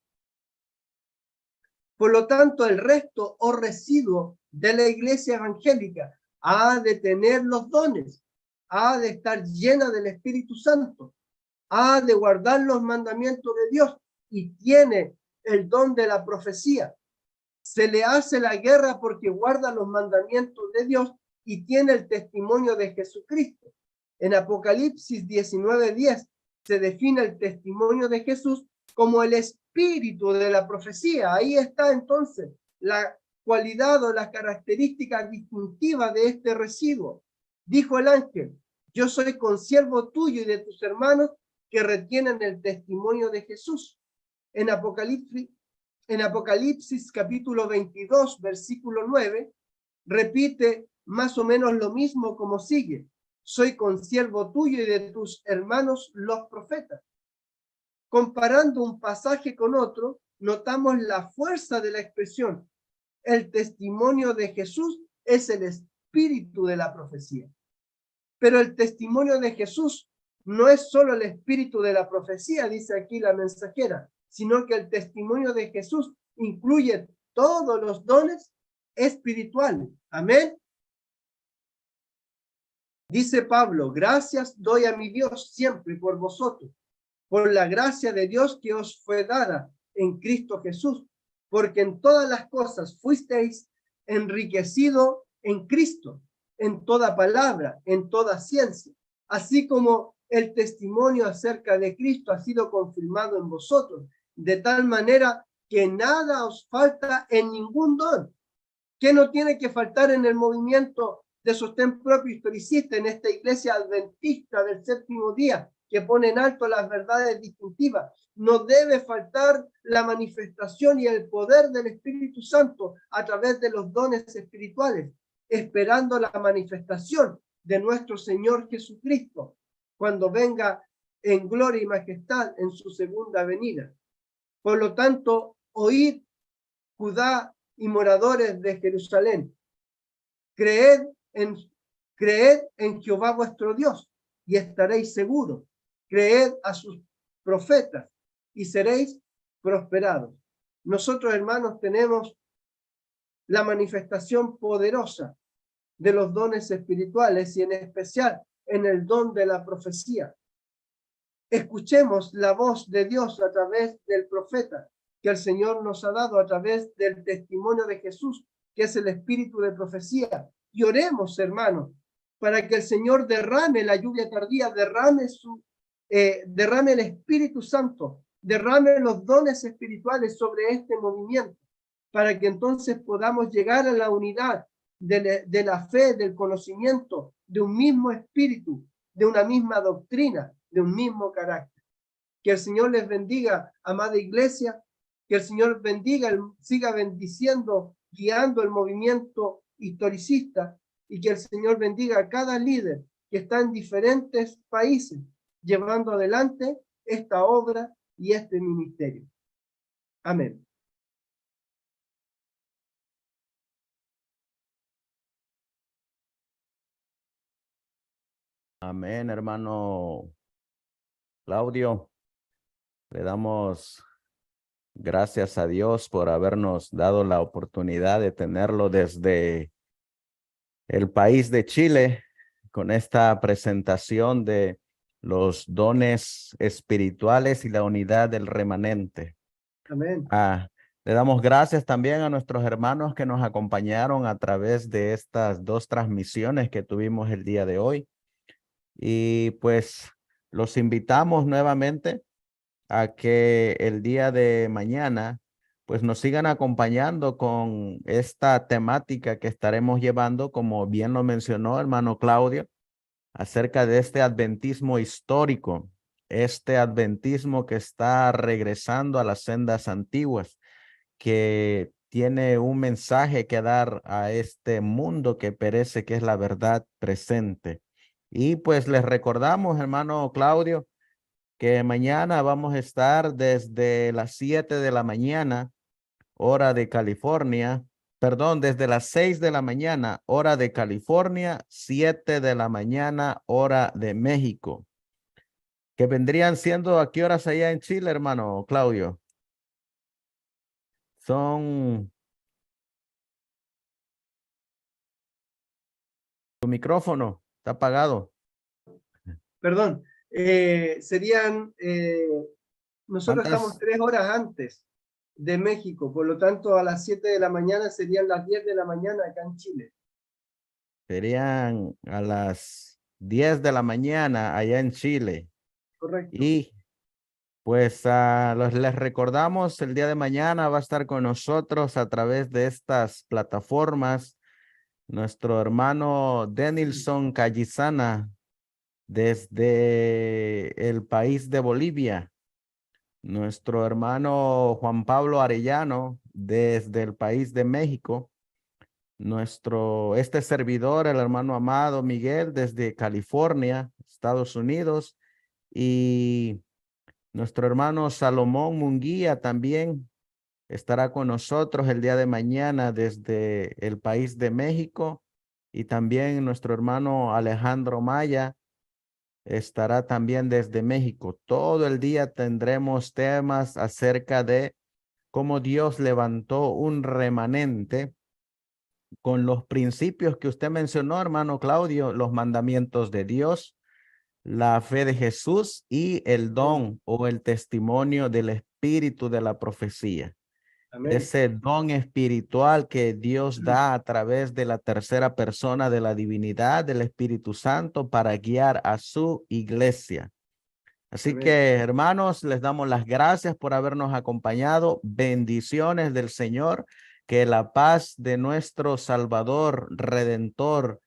Por lo tanto, el resto o residuo de la iglesia evangélica ha de tener los dones, ha de estar llena del Espíritu Santo, ha de guardar los mandamientos de Dios y tiene el don de la profecía. Se le hace la guerra porque guarda los mandamientos de Dios y tiene el testimonio de Jesucristo. En Apocalipsis 19:10 se define el testimonio de Jesús como el espíritu de la profecía. Ahí está entonces la cualidad o la característica distintiva de este residuo. Dijo el ángel: yo soy consiervo tuyo y de tus hermanos que retienen el testimonio de Jesús. En Apocalipsis capítulo 22, versículo 9, repite más o menos lo mismo como sigue: soy consiervo tuyo y de tus hermanos los profetas. Comparando un pasaje con otro, notamos la fuerza de la expresión. El testimonio de Jesús es el espíritu de la profecía. Pero el testimonio de Jesús no es solo el espíritu de la profecía, dice aquí la mensajera, sino que el testimonio de Jesús incluye todos los dones espirituales. Amén. Dice Pablo: gracias doy a mi Dios siempre por vosotros, por la gracia de Dios que os fue dada en Cristo Jesús, porque en todas las cosas fuisteis enriquecido en Cristo, en toda palabra, en toda ciencia, así como el testimonio acerca de Cristo ha sido confirmado en vosotros, de tal manera que nada os falta en ningún don. ¿Qué no tiene que faltar en el movimiento de sostén propio historicista, en esta iglesia adventista del séptimo día, que pone en alto las verdades distintivas? No debe faltar la manifestación y el poder del Espíritu Santo a través de los dones espirituales, esperando la manifestación de nuestro Señor Jesucristo, cuando venga en gloria y majestad en su segunda venida. Por lo tanto, oíd, Judá y moradores de Jerusalén, creed en Jehová vuestro Dios y estaréis seguros. Creed a sus profetas y seréis prosperados. Nosotros, hermanos, tenemos la manifestación poderosa de los dones espirituales y en especial en el don de la profecía. Escuchemos la voz de Dios a través del profeta que el Señor nos ha dado, a través del testimonio de Jesús, que es el espíritu de profecía. Y oremos, hermanos, para que el Señor derrame la lluvia tardía, derrame el Espíritu Santo, derrame los dones espirituales sobre este movimiento, para que entonces podamos llegar a la unidad de la fe, del conocimiento, de un mismo espíritu, de una misma doctrina, de un mismo carácter. Que el Señor les bendiga, amada iglesia, que el Señor bendiga, siga bendiciendo, guiando el movimiento historicista, y que el Señor bendiga a cada líder que está en diferentes países llevando adelante esta obra y este ministerio. Amén. Amén, hermano Claudio. Le damos gracias a Dios por habernos dado la oportunidad de tenerlo desde el país de Chile con esta presentación de los dones espirituales y la unidad del remanente. Amén. Le damos gracias también a nuestros hermanos que nos acompañaron a través de estas dos transmisiones que tuvimos el día de hoy. Y pues los invitamos nuevamente a que el día de mañana pues nos sigan acompañando con esta temática que estaremos llevando, como bien lo mencionó hermano Claudio, acerca de este adventismo histórico, este adventismo que está regresando a las sendas antiguas, que tiene un mensaje que dar a este mundo que perece, que es la verdad presente. Y pues les recordamos, hermano Claudio, que mañana vamos a estar desde las 7 de la mañana, hora de California, perdón, desde las 6 de la mañana, hora de California, 7 de la mañana, hora de México. Que vendrían siendo, ¿a qué horas allá en Chile, hermano Claudio? Son... Tu micrófono está apagado. Perdón, nosotros estamos ¿Cuántas 3 horas antes de México, por lo tanto a las 7 de la mañana serían las 10 de la mañana acá en Chile. serían? A las 10 de la mañana allá en Chile. Correcto. Y pues les recordamos, el día de mañana va a estar con nosotros a través de estas plataformas nuestro hermano Denilson Callizana, desde el país de Bolivia, nuestro hermano Juan Pablo Arellano, desde el país de México, este servidor, el hermano Amado Miguel, desde California, Estados Unidos, y nuestro hermano Salomón Munguía también estará con nosotros el día de mañana desde el país de México, y también nuestro hermano Alejandro Maya estará también desde México. Todo el día tendremos temas acerca de cómo Dios levantó un remanente con los principios que usted mencionó, hermano Claudio, los mandamientos de Dios, la fe de Jesús y el Amén. don o el testimonio del espíritu de la profecía. Amén. Ese don espiritual que Dios da a través de la tercera persona de la divinidad, del Espíritu Santo, para guiar a su iglesia. Así Amén. que, hermanos, les damos las gracias por habernos acompañado. Bendiciones del Señor. Que la paz de nuestro Salvador, Redentor,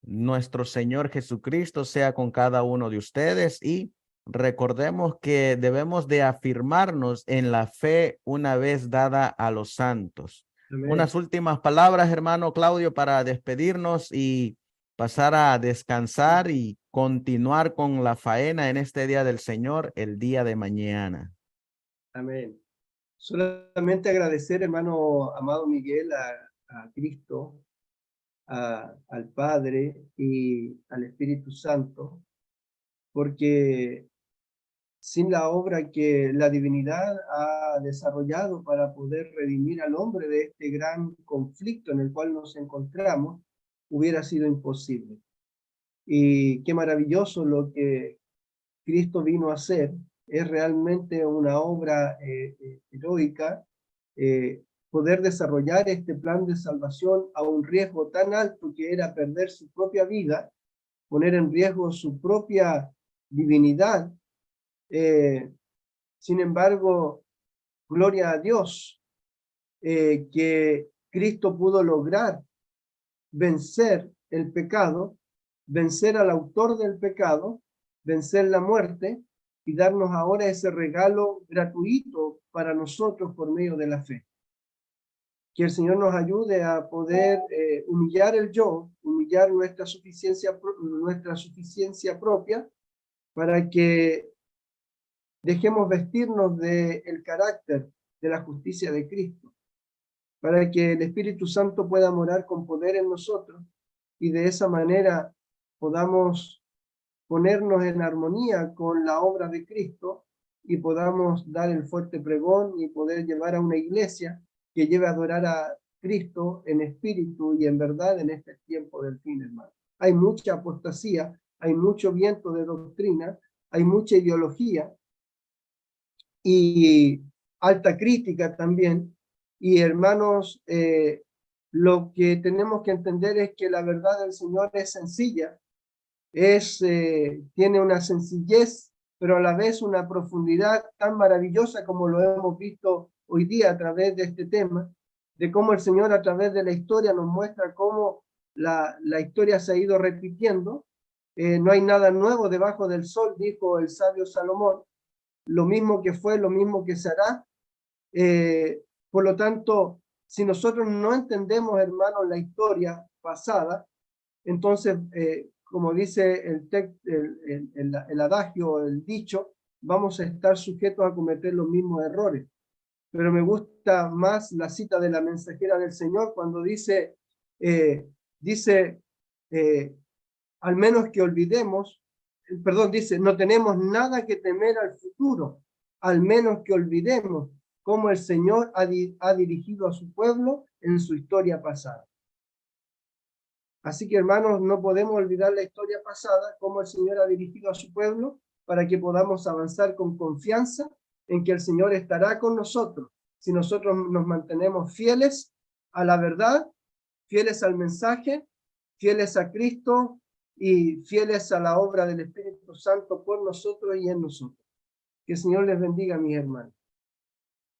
nuestro Señor Jesucristo sea con cada uno de ustedes, y recordemos que debemos de afirmarnos en la fe una vez dada a los santos. Amén. Unas últimas palabras, hermano Claudio, para despedirnos y pasar a descansar y continuar con la faena en este día del Señor, el día de mañana. Amén. Solamente agradecer, hermano Amado Miguel, a Cristo, al Padre y al Espíritu Santo, porque sin la obra que la divinidad ha desarrollado para poder redimir al hombre de este gran conflicto en el cual nos encontramos, hubiera sido imposible. Y qué maravilloso lo que Cristo vino a hacer. Es realmente una obra heroica, poder desarrollar este plan de salvación a un riesgo tan alto que era perder su propia vida, poner en riesgo su propia divinidad. Sin embargo, gloria a Dios, que Cristo pudo lograr vencer el pecado, vencer al autor del pecado, vencer la muerte y darnos ahora ese regalo gratuito para nosotros por medio de la fe. Que el Señor nos ayude a poder humillar el yo, humillar nuestra suficiencia propia, para que dejemos vestirnos del carácter de la justicia de Cristo, para que el Espíritu Santo pueda morar con poder en nosotros y de esa manera podamos ponernos en armonía con la obra de Cristo y podamos dar el fuerte pregón y poder llevar a una iglesia que lleve a adorar a Cristo en espíritu y en verdad en este tiempo del fin, hermano. Hay mucha apostasía, hay mucho viento de doctrina, hay mucha ideología y alta crítica también. Y hermanos, lo que tenemos que entender es que la verdad del Señor es sencilla, tiene una sencillez, pero a la vez una profundidad tan maravillosa como lo hemos visto hoy día a través de este tema, de cómo el Señor a través de la historia nos muestra cómo la historia se ha ido repitiendo. No hay nada nuevo debajo del sol, dijo el sabio Salomón. Lo mismo que fue, lo mismo que se hará. Por lo tanto, si nosotros no entendemos, hermanos, la historia pasada, entonces, como dice el adagio, el dicho, vamos a estar sujetos a cometer los mismos errores. Pero me gusta más la cita de la mensajera del Señor cuando dice, eh, dice, al menos que olvidemos, dice, no tenemos nada que temer al futuro, al menos que olvidemos cómo el Señor ha dirigido a su pueblo en su historia pasada. Así que, hermanos, no podemos olvidar la historia pasada, cómo el Señor ha dirigido a su pueblo, para que podamos avanzar con confianza en que el Señor estará con nosotros si nosotros nos mantenemos fieles a la verdad, fieles al mensaje, fieles a Cristo y fieles a la obra del Espíritu Santo por nosotros y en nosotros. Que el Señor les bendiga, mis hermanos.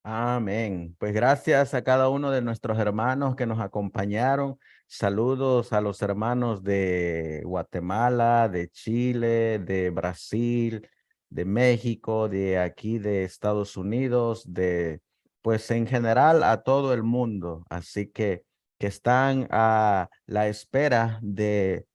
Amén. Pues gracias a cada uno de nuestros hermanos que nos acompañaron. Saludos a los hermanos de Guatemala, de Chile, de Brasil, de México, de aquí de Estados Unidos, pues en general a todo el mundo. Así que están a la espera de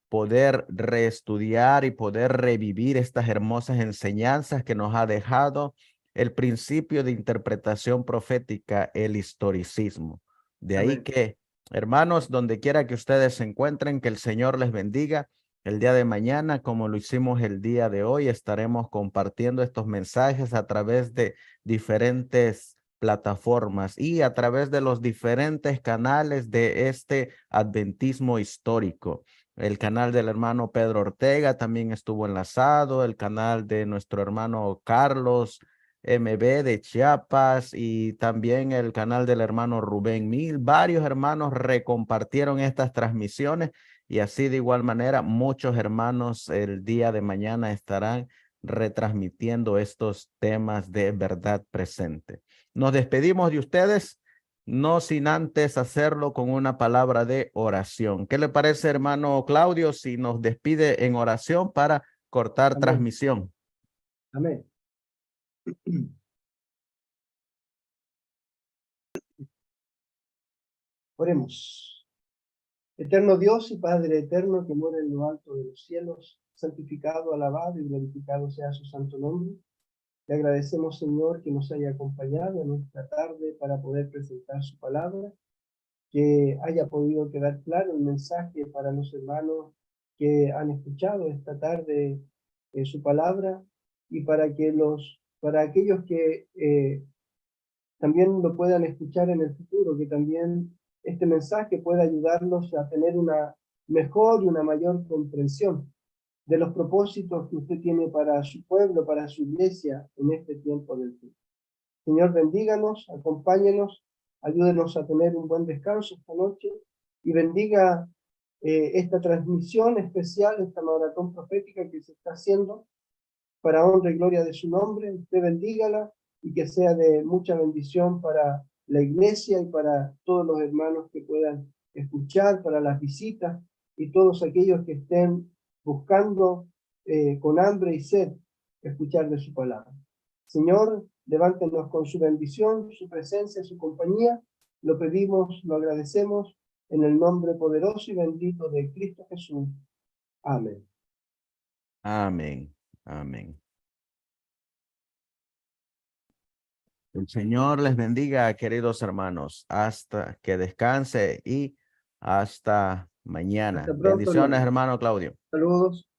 poder reestudiar y poder revivir estas hermosas enseñanzas que nos ha dejado el principio de interpretación profética, el historicismo. De ahí Amén. que, hermanos, donde quiera que ustedes se encuentren, que el Señor les bendiga. El día de mañana, como lo hicimos el día de hoy, estaremos compartiendo estos mensajes a través de diferentes plataformas y a través de los diferentes canales de este adventismo histórico. El canal del hermano Pedro Ortega también estuvo enlazado, el canal de nuestro hermano Carlos MB de Chiapas y también el canal del hermano Rubén Mil. Varios hermanos recompartieron estas transmisiones y así de igual manera muchos hermanos el día de mañana estarán retransmitiendo estos temas de verdad presente. Nos despedimos de ustedes, no sin antes hacerlo con una palabra de oración. ¿Qué le parece, hermano Claudio, si nos despide en oración para cortar Amén. transmisión? Amén. Oremos. Eterno Dios y Padre eterno que mora en lo alto de los cielos, santificado, alabado y glorificado sea su santo nombre. Le agradecemos, Señor, que nos haya acompañado en esta tarde para poder presentar su palabra, que haya podido quedar claro el mensaje para los hermanos que han escuchado esta tarde su palabra y para aquellos que también lo puedan escuchar en el futuro, que también este mensaje pueda ayudarlos a tener una mejor y una mayor comprensión de los propósitos que usted tiene para su pueblo, para su iglesia en este tiempo del fin. Señor, bendíganos, acompáñenos, ayúdenos a tener un buen descanso esta noche y bendiga esta transmisión especial, esta maratón profética que se está haciendo para honra y gloria de su nombre. Usted bendígala y que sea de mucha bendición para la iglesia y para todos los hermanos que puedan escuchar, para las visitas y todos aquellos que estén buscando con hambre y sed escuchar de su palabra. Señor, levántenos con su bendición, su presencia, su compañía. Lo pedimos, lo agradecemos en el nombre poderoso y bendito de Cristo Jesús. Amén. Amén. Amén. El Señor les bendiga, queridos hermanos, hasta que descanse y hasta mañana. Hasta pronto, Bendiciones, hermano. hermano Claudio. Saludos.